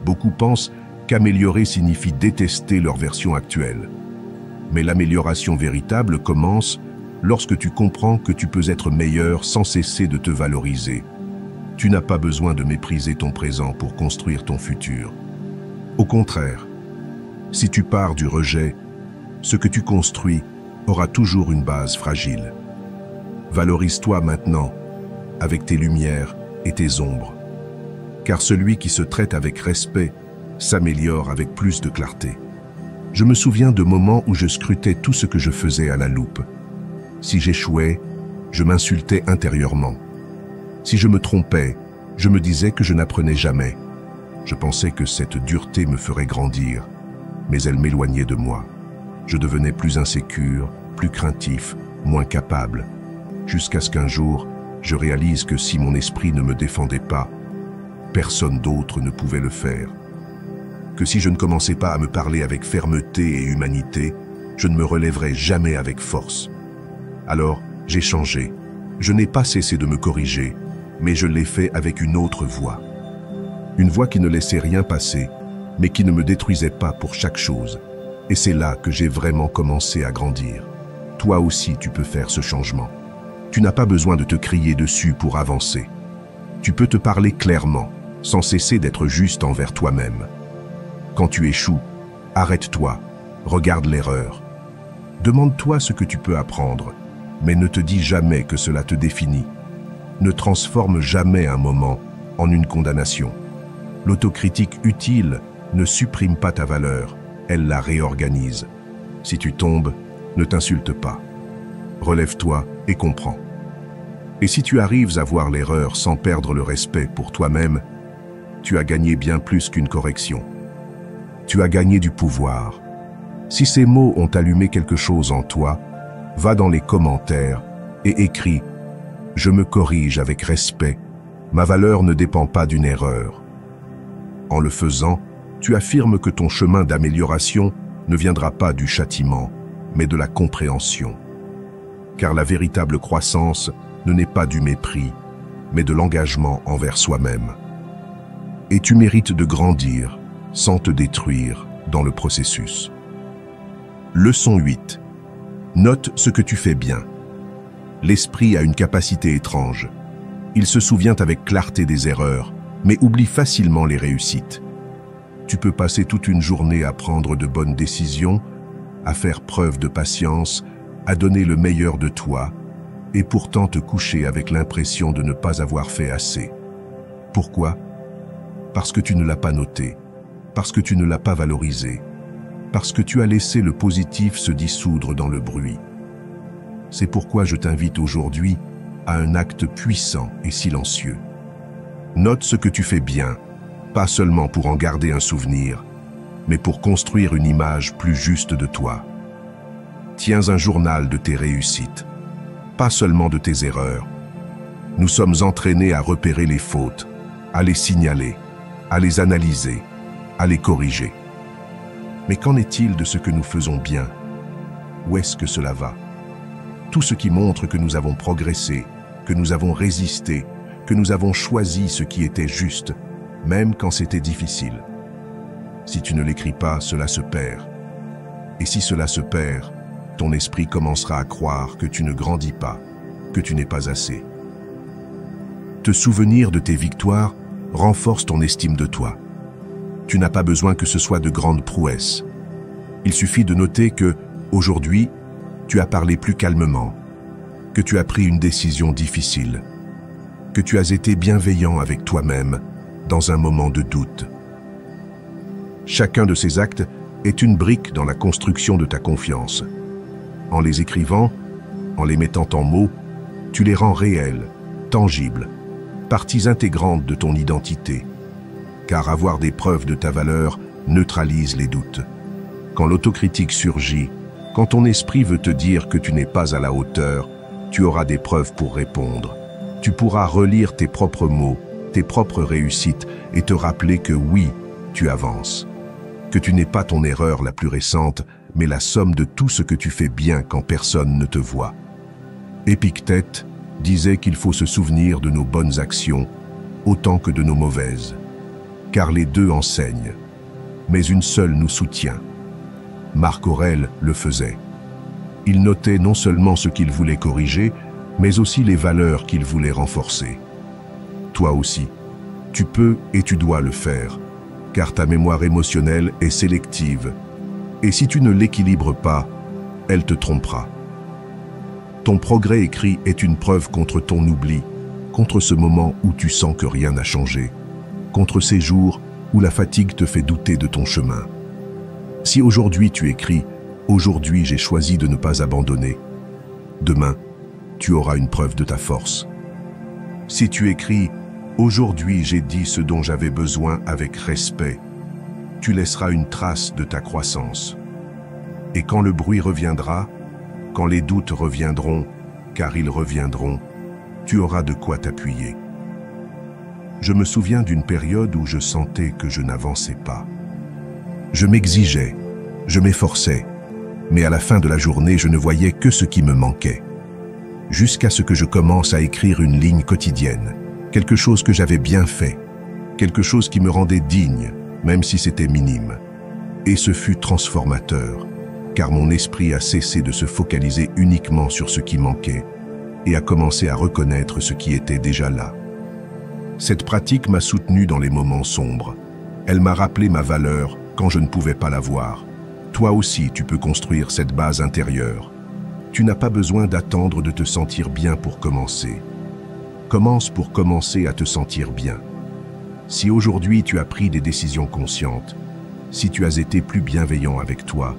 Beaucoup pensent qu'améliorer signifie détester leur version actuelle. Mais l'amélioration véritable commence lorsque tu comprends que tu peux être meilleur sans cesser de te valoriser. Tu n'as pas besoin de mépriser ton présent pour construire ton futur. Au contraire, si tu pars du rejet, ce que tu construis aura toujours une base fragile. Valorise-toi maintenant, avec tes lumières et tes ombres. Car celui qui se traite avec respect s'améliore avec plus de clarté. Je me souviens de moments où je scrutais tout ce que je faisais à la loupe. Si j'échouais, je m'insultais intérieurement. Si je me trompais, je me disais que je n'apprenais jamais. Je pensais que cette dureté me ferait grandir, mais elle m'éloignait de moi. Je devenais plus insécure, plus craintif, moins capable, jusqu'à ce qu'un jour, je réalise que si mon esprit ne me défendait pas, personne d'autre ne pouvait le faire. Que si je ne commençais pas à me parler avec fermeté et humanité, je ne me relèverais jamais avec force. Alors, j'ai changé. Je n'ai pas cessé de me corriger, mais je l'ai fait avec une autre voix. Une voix qui ne laissait rien passer, mais qui ne me détruisait pas pour chaque chose. Et c'est là que j'ai vraiment commencé à grandir. Toi aussi, tu peux faire ce changement. Tu n'as pas besoin de te crier dessus pour avancer. Tu peux te parler clairement, sans cesser d'être juste envers toi-même. Quand tu échoues, arrête-toi, regarde l'erreur. Demande-toi ce que tu peux apprendre, mais ne te dis jamais que cela te définit. Ne transforme jamais un moment en une condamnation. L'autocritique utile ne supprime pas ta valeur, elle la réorganise. Si tu tombes, ne t'insulte pas. Relève-toi et comprends. Et si tu arrives à voir l'erreur sans perdre le respect pour toi-même, tu as gagné bien plus qu'une correction. Tu as gagné du pouvoir. Si ces mots ont allumé quelque chose en toi, va dans les commentaires et écris « Je me corrige avec respect, ma valeur ne dépend pas d'une erreur ». En le faisant, tu affirmes que ton chemin d'amélioration ne viendra pas du châtiment, mais de la compréhension. Car la véritable croissance ne naît pas du mépris, mais de l'engagement envers soi-même. Et tu mérites de grandir sans te détruire dans le processus. Leçon 8. Note ce que tu fais bien. L'esprit a une capacité étrange. Il se souvient avec clarté des erreurs, mais oublie facilement les réussites. Tu peux passer toute une journée à prendre de bonnes décisions, à faire preuve de patience, à donner le meilleur de toi, et pourtant te coucher avec l'impression de ne pas avoir fait assez. Pourquoi? Parce que tu ne l'as pas noté, parce que tu ne l'as pas valorisé, parce que tu as laissé le positif se dissoudre dans le bruit. C'est pourquoi je t'invite aujourd'hui à un acte puissant et silencieux. Note ce que tu fais bien, pas seulement pour en garder un souvenir, mais pour construire une image plus juste de toi. Tiens un journal de tes réussites, pas seulement de tes erreurs. Nous sommes entraînés à repérer les fautes, à les signaler, à les analyser, à les corriger. Mais qu'en est-il de ce que nous faisons bien? Où est-ce que cela va? Tout ce qui montre que nous avons progressé, que nous avons résisté, que nous avons choisi ce qui était juste, même quand c'était difficile. Si tu ne l'écris pas, cela se perd. Et si cela se perd, ton esprit commencera à croire que tu ne grandis pas, que tu n'es pas assez. Te souvenir de tes victoires renforce ton estime de toi. Tu n'as pas besoin que ce soit de grandes prouesses. Il suffit de noter que, aujourd'hui, tu as parlé plus calmement, que tu as pris une décision difficile, que tu as été bienveillant avec toi-même dans un moment de doute. Chacun de ces actes est une brique dans la construction de ta confiance. En les écrivant, en les mettant en mots, tu les rends réels, tangibles, parties intégrantes de ton identité. Car avoir des preuves de ta valeur neutralise les doutes. Quand l'autocritique surgit, quand ton esprit veut te dire que tu n'es pas à la hauteur, tu auras des preuves pour répondre. Tu pourras relire tes propres mots, tes propres réussites et te rappeler que oui, tu avances. Que tu n'es pas ton erreur la plus récente, mais la somme de tout ce que tu fais bien quand personne ne te voit. Épictète disait qu'il faut se souvenir de nos bonnes actions autant que de nos mauvaises, car les deux enseignent, mais une seule nous soutient. Marc Aurèle le faisait. Il notait non seulement ce qu'il voulait corriger, mais aussi les valeurs qu'il voulait renforcer. Toi aussi, tu peux et tu dois le faire, car ta mémoire émotionnelle est sélective, et si tu ne l'équilibres pas, elle te trompera. Ton progrès écrit est une preuve contre ton oubli, contre ce moment où tu sens que rien n'a changé, contre ces jours où la fatigue te fait douter de ton chemin. Si aujourd'hui tu écris « Aujourd'hui j'ai choisi de ne pas abandonner », demain, tu auras une preuve de ta force. Si tu écris « Aujourd'hui j'ai dit ce dont j'avais besoin avec respect », tu laisseras une trace de ta croissance. Et quand le bruit reviendra, quand les doutes reviendront, car ils reviendront, tu auras de quoi t'appuyer. Je me souviens d'une période où je sentais que je n'avançais pas. Je m'exigeais, je m'efforçais, mais à la fin de la journée, je ne voyais que ce qui me manquait. Jusqu'à ce que je commence à écrire une ligne quotidienne, quelque chose que j'avais bien fait, quelque chose qui me rendait digne, même si c'était minime. Et ce fut transformateur, car mon esprit a cessé de se focaliser uniquement sur ce qui manquait et a commencé à reconnaître ce qui était déjà là. Cette pratique m'a soutenu dans les moments sombres. Elle m'a rappelé ma valeur quand je ne pouvais pas la voir. Toi aussi, tu peux construire cette base intérieure. Tu n'as pas besoin d'attendre de te sentir bien pour commencer. Commence pour commencer à te sentir bien. Si aujourd'hui tu as pris des décisions conscientes, si tu as été plus bienveillant avec toi,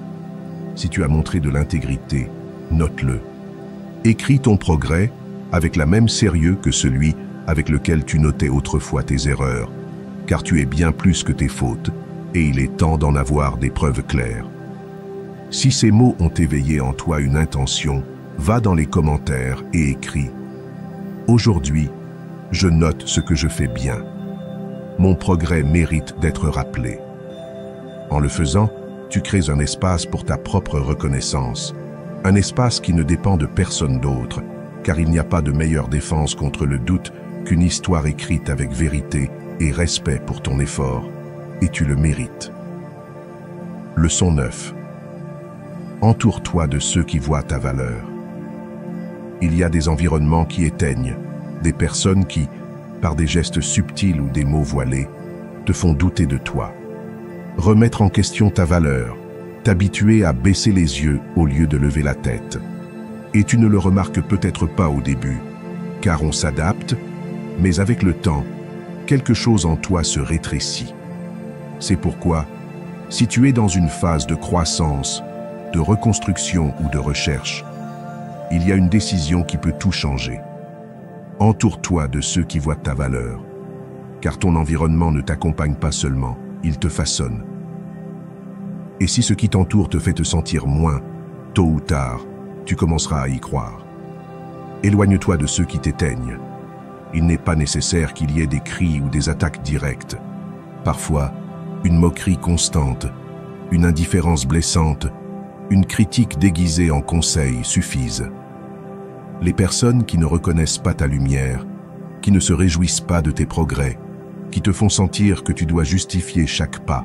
si tu as montré de l'intégrité, note-le. Écris ton progrès avec la même sérieux que celui avec lequel tu notais autrefois tes erreurs, car tu es bien plus que tes fautes, et il est temps d'en avoir des preuves claires. Si ces mots ont éveillé en toi une intention, va dans les commentaires et écris « Aujourd'hui, je note ce que je fais bien. Mon progrès mérite d'être rappelé. » En le faisant, tu crées un espace pour ta propre reconnaissance, un espace qui ne dépend de personne d'autre, car il n'y a pas de meilleure défense contre le doute qu'une histoire écrite avec vérité et respect pour ton effort, et tu le mérites. Leçon 9. Entoure-toi de ceux qui voient ta valeur. Il y a des environnements qui éteignent, des personnes qui, par des gestes subtils ou des mots voilés, te font douter de toi. Remettre en question ta valeur, t'habituer à baisser les yeux au lieu de lever la tête. Et tu ne le remarques peut-être pas au début, car on s'adapte, mais avec le temps, quelque chose en toi se rétrécit. C'est pourquoi, si tu es dans une phase de croissance, de reconstruction ou de recherche, il y a une décision qui peut tout changer. Entoure-toi de ceux qui voient ta valeur, car ton environnement ne t'accompagne pas seulement, il te façonne. Et si ce qui t'entoure te fait te sentir moins, tôt ou tard, tu commenceras à y croire. Éloigne-toi de ceux qui t'éteignent. Il n'est pas nécessaire qu'il y ait des cris ou des attaques directes. Parfois, une moquerie constante, une indifférence blessante, une critique déguisée en conseil suffisent. Les personnes qui ne reconnaissent pas ta lumière, qui ne se réjouissent pas de tes progrès, qui te font sentir que tu dois justifier chaque pas,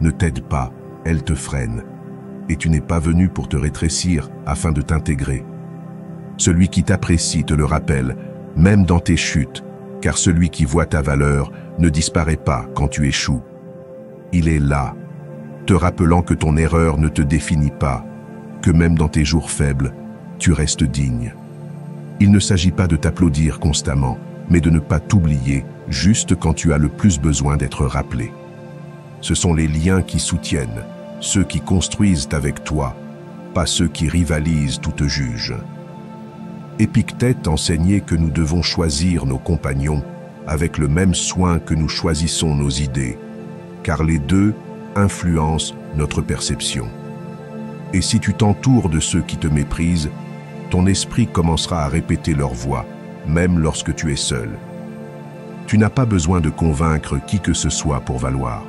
ne t'aident pas, elles te freinent. Et tu n'es pas venu pour te rétrécir afin de t'intégrer. Celui qui t'apprécie te le rappelle, même dans tes chutes, car celui qui voit ta valeur ne disparaît pas quand tu échoues. Il est là, te rappelant que ton erreur ne te définit pas, que même dans tes jours faibles, tu restes digne. Il ne s'agit pas de t'applaudir constamment, mais de ne pas t'oublier juste quand tu as le plus besoin d'être rappelé. Ce sont les liens qui soutiennent, ceux qui construisent avec toi, pas ceux qui rivalisent ou te jugent. Épictète enseignait que nous devons choisir nos compagnons avec le même soin que nous choisissons nos idées, car les deux influencent notre perception. Et si tu t'entoures de ceux qui te méprisent, ton esprit commencera à répéter leur voix, même lorsque tu es seul. Tu n'as pas besoin de convaincre qui que ce soit pour valoir.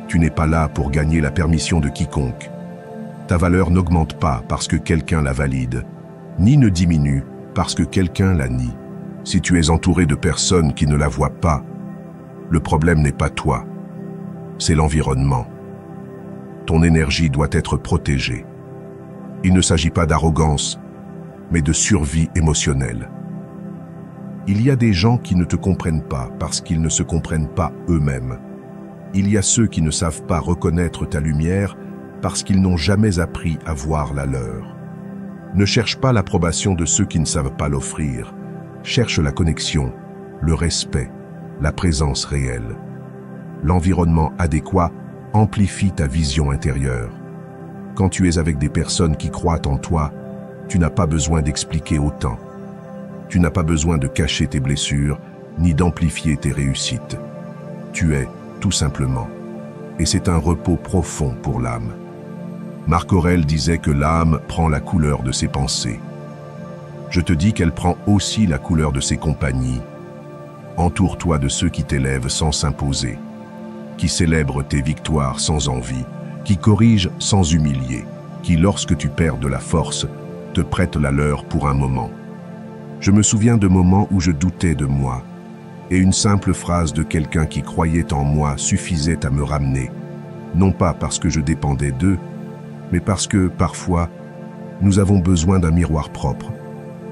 Tu n'es pas là pour gagner la permission de quiconque. Ta valeur n'augmente pas parce que quelqu'un la valide, ni ne diminue parce que quelqu'un la nie. Si tu es entouré de personnes qui ne la voient pas, le problème n'est pas toi, c'est l'environnement. Ton énergie doit être protégée. Il ne s'agit pas d'arrogance, mais de survie émotionnelle. Il y a des gens qui ne te comprennent pas parce qu'ils ne se comprennent pas eux-mêmes. Il y a ceux qui ne savent pas reconnaître ta lumière parce qu'ils n'ont jamais appris à voir la leur. Ne cherche pas l'approbation de ceux qui ne savent pas l'offrir. Cherche la connexion, le respect, la présence réelle. L'environnement adéquat amplifie ta vision intérieure. Quand tu es avec des personnes qui croient en toi, tu n'as pas besoin d'expliquer autant. Tu n'as pas besoin de cacher tes blessures, ni d'amplifier tes réussites. Tu es, tout simplement. Et c'est un repos profond pour l'âme. Marc Aurèle disait que l'âme prend la couleur de ses pensées. Je te dis qu'elle prend aussi la couleur de ses compagnies. Entoure-toi de ceux qui t'élèvent sans s'imposer, qui célèbrent tes victoires sans envie, qui corrigent sans humilier, qui, lorsque tu perds de la force, te prêtent la leur pour un moment. Je me souviens de moments où je doutais de moi, et une simple phrase de quelqu'un qui croyait en moi suffisait à me ramener, non pas parce que je dépendais d'eux, mais parce que, parfois, nous avons besoin d'un miroir propre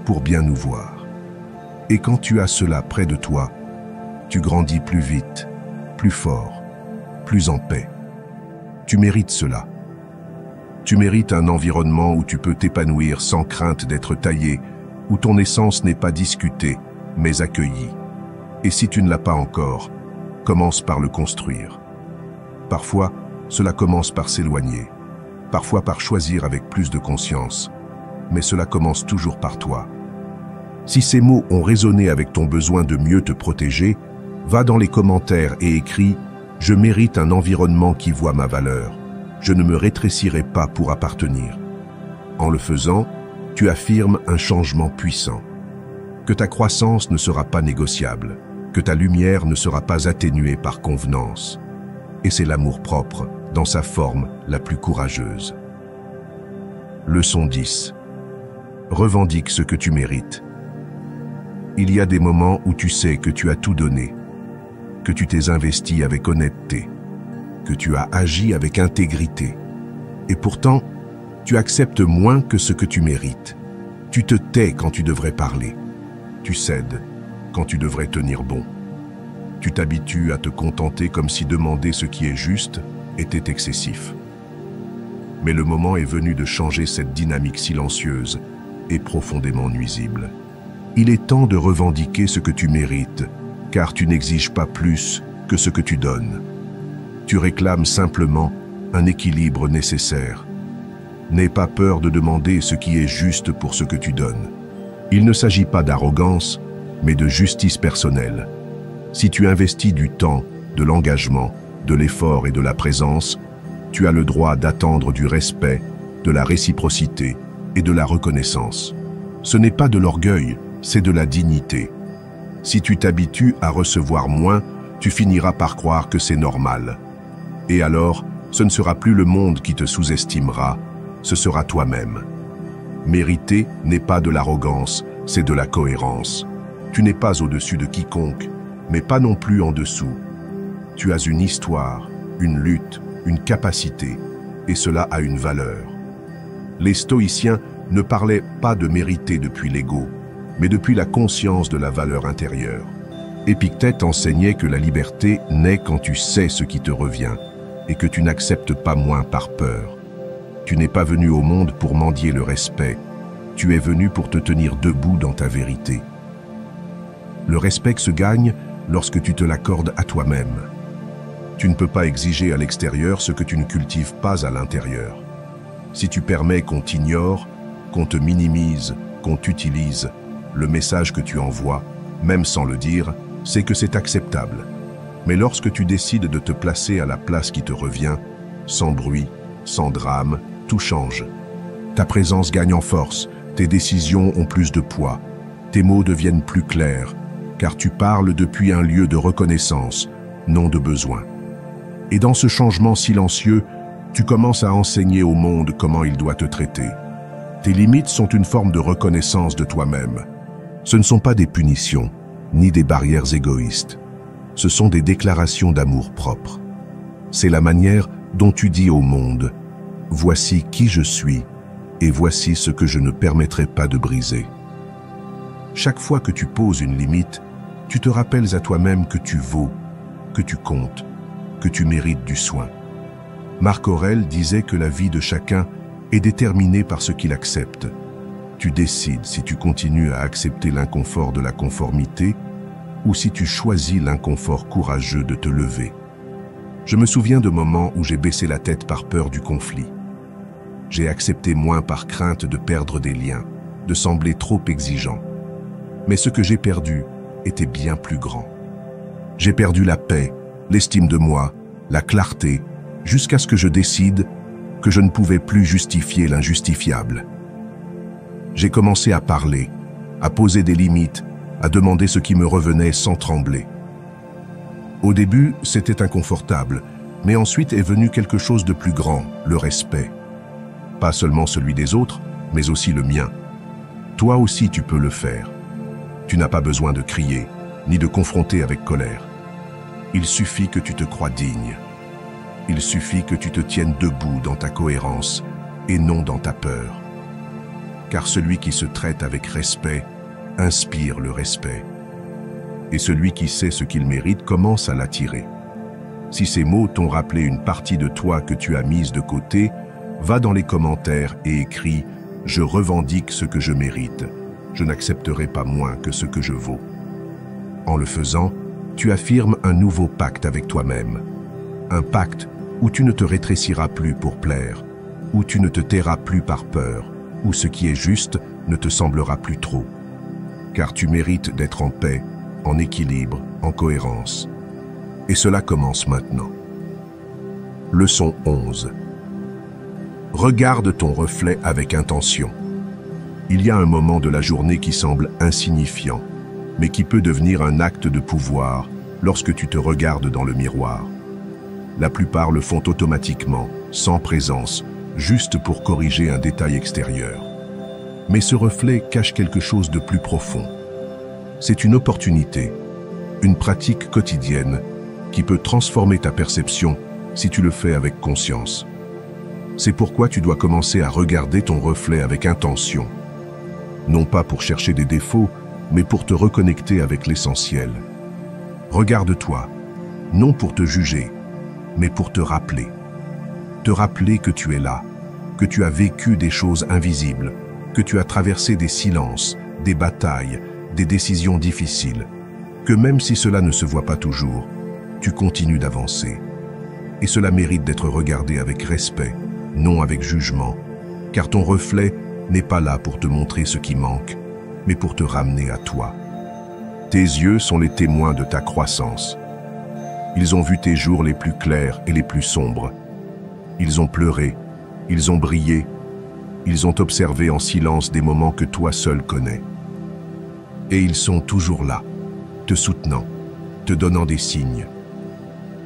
pour bien nous voir. Et quand tu as cela près de toi, tu grandis plus vite, plus fort, plus en paix. Tu mérites cela. Tu mérites un environnement où tu peux t'épanouir sans crainte d'être taillé, où ton essence n'est pas discutée, mais accueillie. Et si tu ne l'as pas encore, commence par le construire. Parfois, cela commence par s'éloigner, parfois par choisir avec plus de conscience, mais cela commence toujours par toi. Si ces mots ont résonné avec ton besoin de mieux te protéger, va dans les commentaires et écris « Je mérite un environnement qui voit ma valeur. Je ne me rétrécirai pas pour appartenir. » En le faisant, tu affirmes un changement puissant. Que ta croissance ne sera pas négociable, que ta lumière ne sera pas atténuée par convenance. Et c'est l'amour-propre dans sa forme la plus courageuse. Leçon 10. Revendique ce que tu mérites. Il y a des moments où tu sais que tu as tout donné, que tu t'es investi avec honnêteté, que tu as agi avec intégrité. Et pourtant, tu acceptes moins que ce que tu mérites. Tu te tais quand tu devrais parler. Tu cèdes quand tu devrais tenir bon. Tu t'habitues à te contenter comme si demander ce qui est juste était excessif. Mais le moment est venu de changer cette dynamique silencieuse et profondément nuisible. Il est temps de revendiquer ce que tu mérites, car tu n'exiges pas plus que ce que tu donnes. Tu réclames simplement un équilibre nécessaire. N'aie pas peur de demander ce qui est juste pour ce que tu donnes. Il ne s'agit pas d'arrogance, mais de justice personnelle. Si tu investis du temps, de l'engagement, de l'effort et de la présence, tu as le droit d'attendre du respect, de la réciprocité et de la reconnaissance. Ce n'est pas de l'orgueil, c'est de la dignité. Si tu t'habitues à recevoir moins, tu finiras par croire que c'est normal. Et alors, ce ne sera plus le monde qui te sous-estimera, ce sera toi-même. Mériter n'est pas de l'arrogance, c'est de la cohérence. Tu n'es pas au-dessus de quiconque, mais pas non plus en dessous. Tu as une histoire, une lutte, une capacité, et cela a une valeur. Les stoïciens ne parlaient pas de mériter depuis l'ego, mais depuis la conscience de la valeur intérieure. Épictète enseignait que la liberté naît quand tu sais ce qui te revient, et que tu n'acceptes pas moins par peur. Tu n'es pas venu au monde pour mendier le respect, tu es venu pour te tenir debout dans ta vérité. Le respect se gagne lorsque tu te l'accordes à toi-même. Tu ne peux pas exiger à l'extérieur ce que tu ne cultives pas à l'intérieur. Si tu permets qu'on t'ignore, qu'on te minimise, qu'on t'utilise, le message que tu envoies, même sans le dire, c'est que c'est acceptable. Mais lorsque tu décides de te placer à la place qui te revient, sans bruit, sans drame, tout change. Ta présence gagne en force, tes décisions ont plus de poids, tes mots deviennent plus clairs, car tu parles depuis un lieu de reconnaissance, non de besoin. Et dans ce changement silencieux, tu commences à enseigner au monde comment il doit te traiter. Tes limites sont une forme de reconnaissance de toi-même. Ce ne sont pas des punitions, ni des barrières égoïstes. Ce sont des déclarations d'amour propre. C'est la manière dont tu dis au monde « Voici qui je suis et voici ce que je ne permettrai pas de briser ». Chaque fois que tu poses une limite, tu te rappelles à toi-même que tu vaux, que tu comptes, que tu mérites du soin. Marc Aurèle disait que la vie de chacun est déterminée par ce qu'il accepte. Tu décides si tu continues à accepter l'inconfort de la conformité ou si tu choisis l'inconfort courageux de te lever. Je me souviens de moments où j'ai baissé la tête par peur du conflit. J'ai accepté moins par crainte de perdre des liens, de sembler trop exigeant. Mais ce que j'ai perdu était bien plus grand. J'ai perdu la paix, l'estime de moi, la clarté, jusqu'à ce que je décide que je ne pouvais plus justifier l'injustifiable. J'ai commencé à parler, à poser des limites, à demander ce qui me revenait sans trembler. Au début, c'était inconfortable, mais ensuite est venu quelque chose de plus grand, le respect. Pas seulement celui des autres, mais aussi le mien. Toi aussi tu peux le faire. Tu n'as pas besoin de crier, ni de confronter avec colère. Il suffit que tu te crois digne. Il suffit que tu te tiennes debout dans ta cohérence et non dans ta peur. Car celui qui se traite avec respect inspire le respect. Et celui qui sait ce qu'il mérite commence à l'attirer. Si ces mots t'ont rappelé une partie de toi que tu as mise de côté, va dans les commentaires et écris « Je revendique ce que je mérite. Je n'accepterai pas moins que ce que je vaux. » En le faisant, tu affirmes un nouveau pacte avec toi-même. Un pacte où tu ne te rétréciras plus pour plaire, où tu ne te tairas plus par peur, où ce qui est juste ne te semblera plus trop. car tu mérites d'être en paix, en équilibre, en cohérence. Et cela commence maintenant. Leçon 11. Regarde ton reflet avec intention. Il y a un moment de la journée qui semble insignifiant, mais qui peut devenir un acte de pouvoir lorsque tu te regardes dans le miroir. La plupart le font automatiquement, sans présence, juste pour corriger un détail extérieur. Mais ce reflet cache quelque chose de plus profond. C'est une opportunité, une pratique quotidienne qui peut transformer ta perception si tu le fais avec conscience. C'est pourquoi tu dois commencer à regarder ton reflet avec intention. Non pas pour chercher des défauts, mais pour te reconnecter avec l'essentiel. Regarde-toi, non pour te juger, mais pour te rappeler. Te rappeler que tu es là, que tu as vécu des choses invisibles, que tu as traversé des silences, des batailles, des décisions difficiles, que même si cela ne se voit pas toujours, tu continues d'avancer. Et cela mérite d'être regardé avec respect, non avec jugement, car ton reflet n'est pas là pour te montrer ce qui manque, mais pour te ramener à toi. Tes yeux sont les témoins de ta croissance. Ils ont vu tes jours les plus clairs et les plus sombres. Ils ont pleuré, ils ont brillé, ils ont observé en silence des moments que toi seul connais. Et ils sont toujours là, te soutenant, te donnant des signes.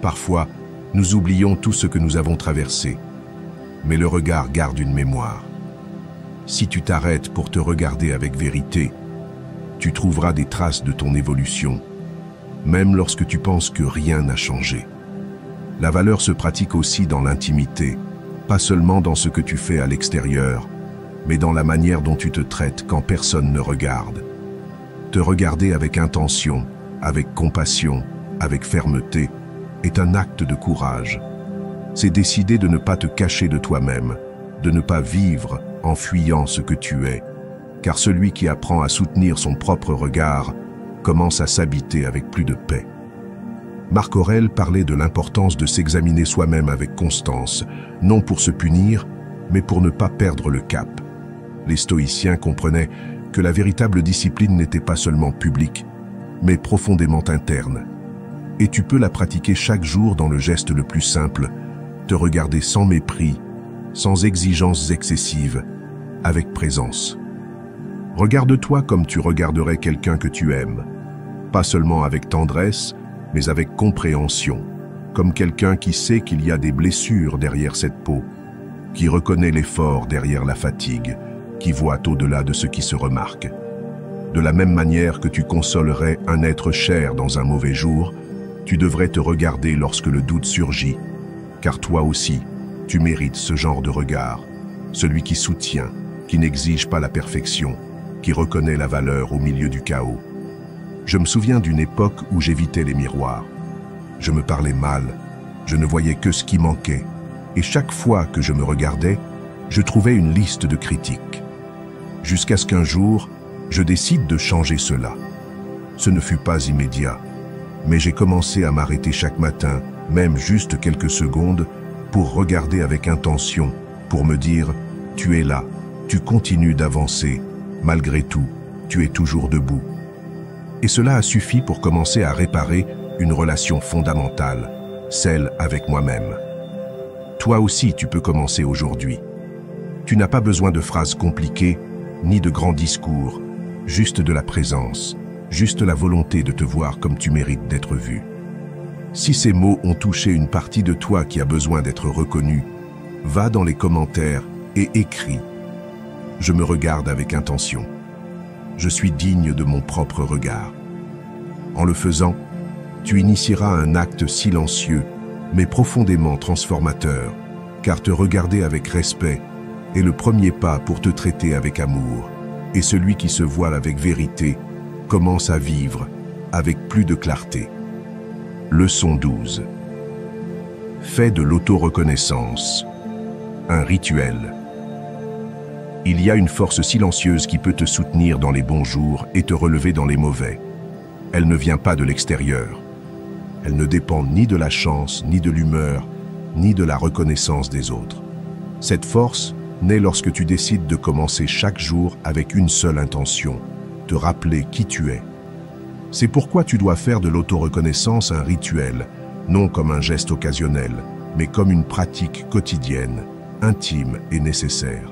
Parfois, nous oublions tout ce que nous avons traversé, mais le regard garde une mémoire. Si tu t'arrêtes pour te regarder avec vérité, tu trouveras des traces de ton évolution, même lorsque tu penses que rien n'a changé. La valeur se pratique aussi dans l'intimité, pas seulement dans ce que tu fais à l'extérieur, mais dans la manière dont tu te traites quand personne ne regarde. Te regarder avec intention, avec compassion, avec fermeté, est un acte de courage. C'est décider de ne pas te cacher de toi-même, de ne pas vivre en fuyant ce que tu es, car celui qui apprend à soutenir son propre regard commence à s'habiter avec plus de paix. Marc Aurèle parlait de l'importance de s'examiner soi-même avec constance, non pour se punir, mais pour ne pas perdre le cap. Les stoïciens comprenaient que la véritable discipline n'était pas seulement publique, mais profondément interne. Et tu peux la pratiquer chaque jour dans le geste le plus simple, te regarder sans mépris, sans exigences excessives, avec présence. Regarde-toi comme tu regarderais quelqu'un que tu aimes, pas seulement avec tendresse, mais avec compréhension, comme quelqu'un qui sait qu'il y a des blessures derrière cette peau, qui reconnaît l'effort derrière la fatigue, qui voit au-delà de ce qui se remarque. De la même manière que tu consolerais un être cher dans un mauvais jour, tu devrais te regarder lorsque le doute surgit, car toi aussi, tu mérites ce genre de regard, celui qui soutient, qui n'exige pas la perfection, qui reconnaît la valeur au milieu du chaos. Je me souviens d'une époque où j'évitais les miroirs. Je me parlais mal, je ne voyais que ce qui manquait, et chaque fois que je me regardais, je trouvais une liste de critiques. Jusqu'à ce qu'un jour, je décide de changer cela. Ce ne fut pas immédiat, mais j'ai commencé à m'arrêter chaque matin, même juste quelques secondes, pour regarder avec intention, pour me dire « Tu es là, tu continues d'avancer, malgré tout, tu es toujours debout. » Et cela a suffi pour commencer à réparer une relation fondamentale, celle avec moi-même. Toi aussi, tu peux commencer aujourd'hui. Tu n'as pas besoin de phrases compliquées, ni de grands discours, juste de la présence, juste la volonté de te voir comme tu mérites d'être vu. Si ces mots ont touché une partie de toi qui a besoin d'être reconnue, va dans les commentaires et écris. Je me regarde avec intention. Je suis digne de mon propre regard. En le faisant, tu initieras un acte silencieux, mais profondément transformateur, car te regarder avec respect est le premier pas pour te traiter avec amour, et celui qui se voile avec vérité commence à vivre avec plus de clarté. Leçon 12. Fais de l'auto-reconnaissance un rituel. Il y a une force silencieuse qui peut te soutenir dans les bons jours et te relever dans les mauvais. Elle ne vient pas de l'extérieur. Elle ne dépend ni de la chance, ni de l'humeur, ni de la reconnaissance des autres. Cette force naît lorsque tu décides de commencer chaque jour avec une seule intention, te rappeler qui tu es. C'est pourquoi tu dois faire de l'autoreconnaissance un rituel, non comme un geste occasionnel, mais comme une pratique quotidienne, intime et nécessaire.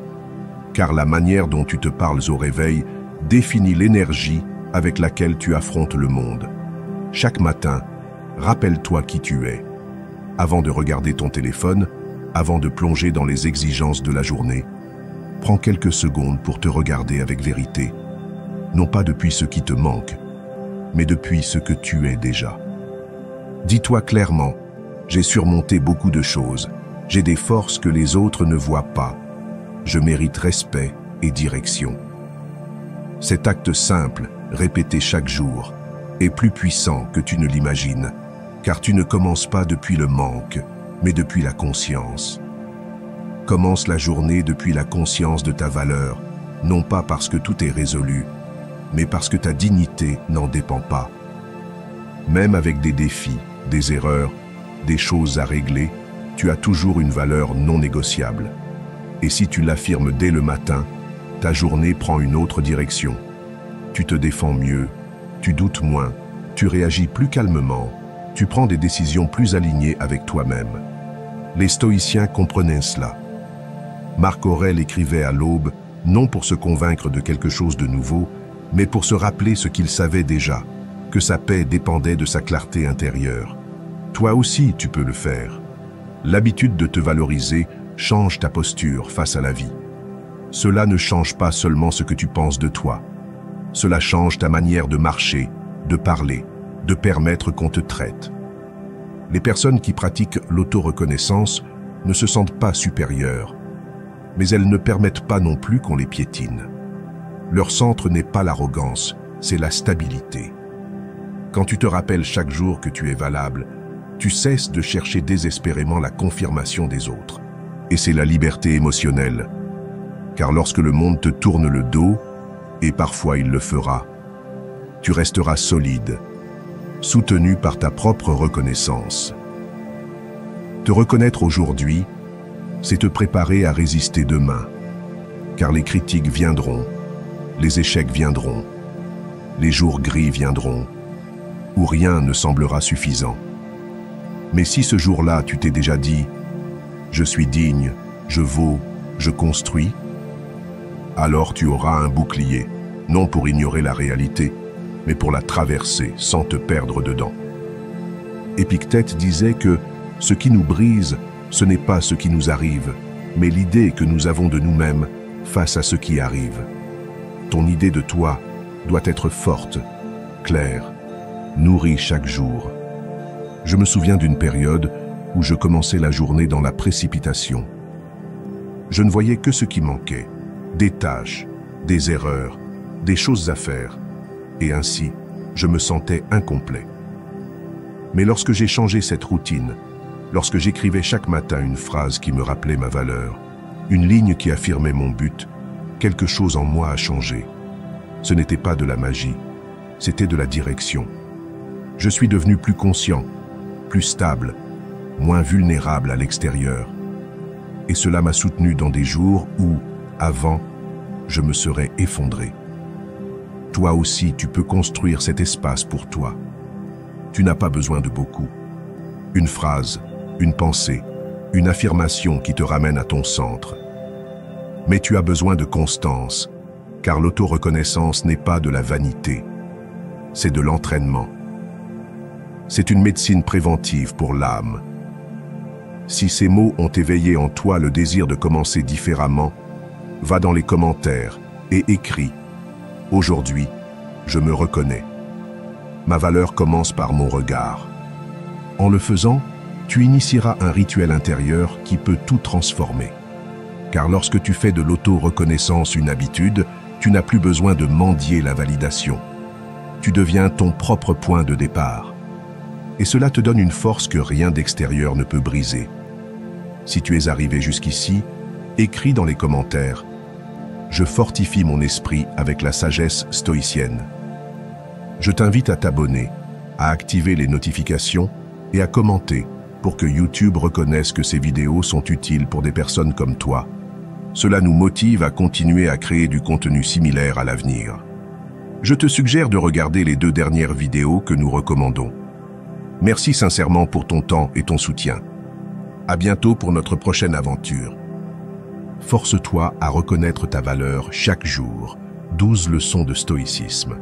Car la manière dont tu te parles au réveil définit l'énergie avec laquelle tu affrontes le monde. Chaque matin, rappelle-toi qui tu es. Avant de regarder ton téléphone, avant de plonger dans les exigences de la journée, prends quelques secondes pour te regarder avec vérité. Non pas depuis ce qui te manque, mais depuis ce que tu es déjà. Dis-toi clairement, j'ai surmonté beaucoup de choses, j'ai des forces que les autres ne voient pas, je mérite respect et direction. Cet acte simple, répété chaque jour, est plus puissant que tu ne l'imagines, car tu ne commences pas depuis le manque, mais depuis la conscience. Commence la journée depuis la conscience de ta valeur, non pas parce que tout est résolu, mais parce que ta dignité n'en dépend pas. Même avec des défis, des erreurs, des choses à régler, tu as toujours une valeur non négociable. Et si tu l'affirmes dès le matin, ta journée prend une autre direction. Tu te défends mieux, tu doutes moins, tu réagis plus calmement, tu prends des décisions plus alignées avec toi-même. Les stoïciens comprenaient cela. Marc Aurèle écrivait à l'aube, non pour se convaincre de quelque chose de nouveau, mais pour se rappeler ce qu'il savait déjà, que sa paix dépendait de sa clarté intérieure. Toi aussi, tu peux le faire. L'habitude de te valoriser change ta posture face à la vie. Cela ne change pas seulement ce que tu penses de toi. Cela change ta manière de marcher, de parler, de permettre qu'on te traite. Les personnes qui pratiquent l'autoreconnaissance ne se sentent pas supérieures, mais elles ne permettent pas non plus qu'on les piétine. Leur centre n'est pas l'arrogance, c'est la stabilité. Quand tu te rappelles chaque jour que tu es valable, tu cesses de chercher désespérément la confirmation des autres. Et c'est la liberté émotionnelle. Car lorsque le monde te tourne le dos, et parfois il le fera, tu resteras solide, soutenu par ta propre reconnaissance. Te reconnaître aujourd'hui, c'est te préparer à résister demain. Car les critiques viendront, les échecs viendront, les jours gris viendront, où rien ne semblera suffisant. Mais si ce jour-là tu t'es déjà dit « Je suis digne, je vaux, je construis », alors tu auras un bouclier, non pour ignorer la réalité, mais pour la traverser sans te perdre dedans. Épictète disait que ce qui nous brise, ce n'est pas ce qui nous arrive, mais l'idée que nous avons de nous-mêmes face à ce qui arrive. Ton idée de toi doit être forte, claire, nourrie chaque jour. Je me souviens d'une période où je commençais la journée dans la précipitation. Je ne voyais que ce qui manquait, des tâches, des erreurs, des choses à faire, et ainsi, je me sentais incomplet. Mais lorsque j'ai changé cette routine, lorsque j'écrivais chaque matin une phrase qui me rappelait ma valeur, une ligne qui affirmait mon but, quelque chose en moi a changé. Ce n'était pas de la magie, c'était de la direction. Je suis devenu plus conscient, plus stable, moins vulnérable à l'extérieur. Et cela m'a soutenu dans des jours où, avant, je me serais effondré. Toi aussi, tu peux construire cet espace pour toi. Tu n'as pas besoin de beaucoup. Une phrase, une pensée, une affirmation qui te ramène à ton centre. Mais tu as besoin de constance, car l'autoreconnaissance n'est pas de la vanité, c'est de l'entraînement. C'est une médecine préventive pour l'âme. Si ces mots ont éveillé en toi le désir de commencer différemment, va dans les commentaires et écris « Aujourd'hui, je me reconnais. Ma valeur commence par mon regard. » En le faisant, tu initieras un rituel intérieur qui peut tout transformer. Car lorsque tu fais de l'auto-reconnaissance une habitude, tu n'as plus besoin de mendier la validation. Tu deviens ton propre point de départ. Et cela te donne une force que rien d'extérieur ne peut briser. Si tu es arrivé jusqu'ici, écris dans les commentaires « Je fortifie mon esprit avec la sagesse stoïcienne ». Je t'invite à t'abonner, à activer les notifications et à commenter pour que YouTube reconnaisse que ces vidéos sont utiles pour des personnes comme toi. Cela nous motive à continuer à créer du contenu similaire à l'avenir. Je te suggère de regarder les 2 dernières vidéos que nous recommandons. Merci sincèrement pour ton temps et ton soutien. À bientôt pour notre prochaine aventure. Force-toi à reconnaître ta valeur chaque jour. 12 leçons de stoïcisme.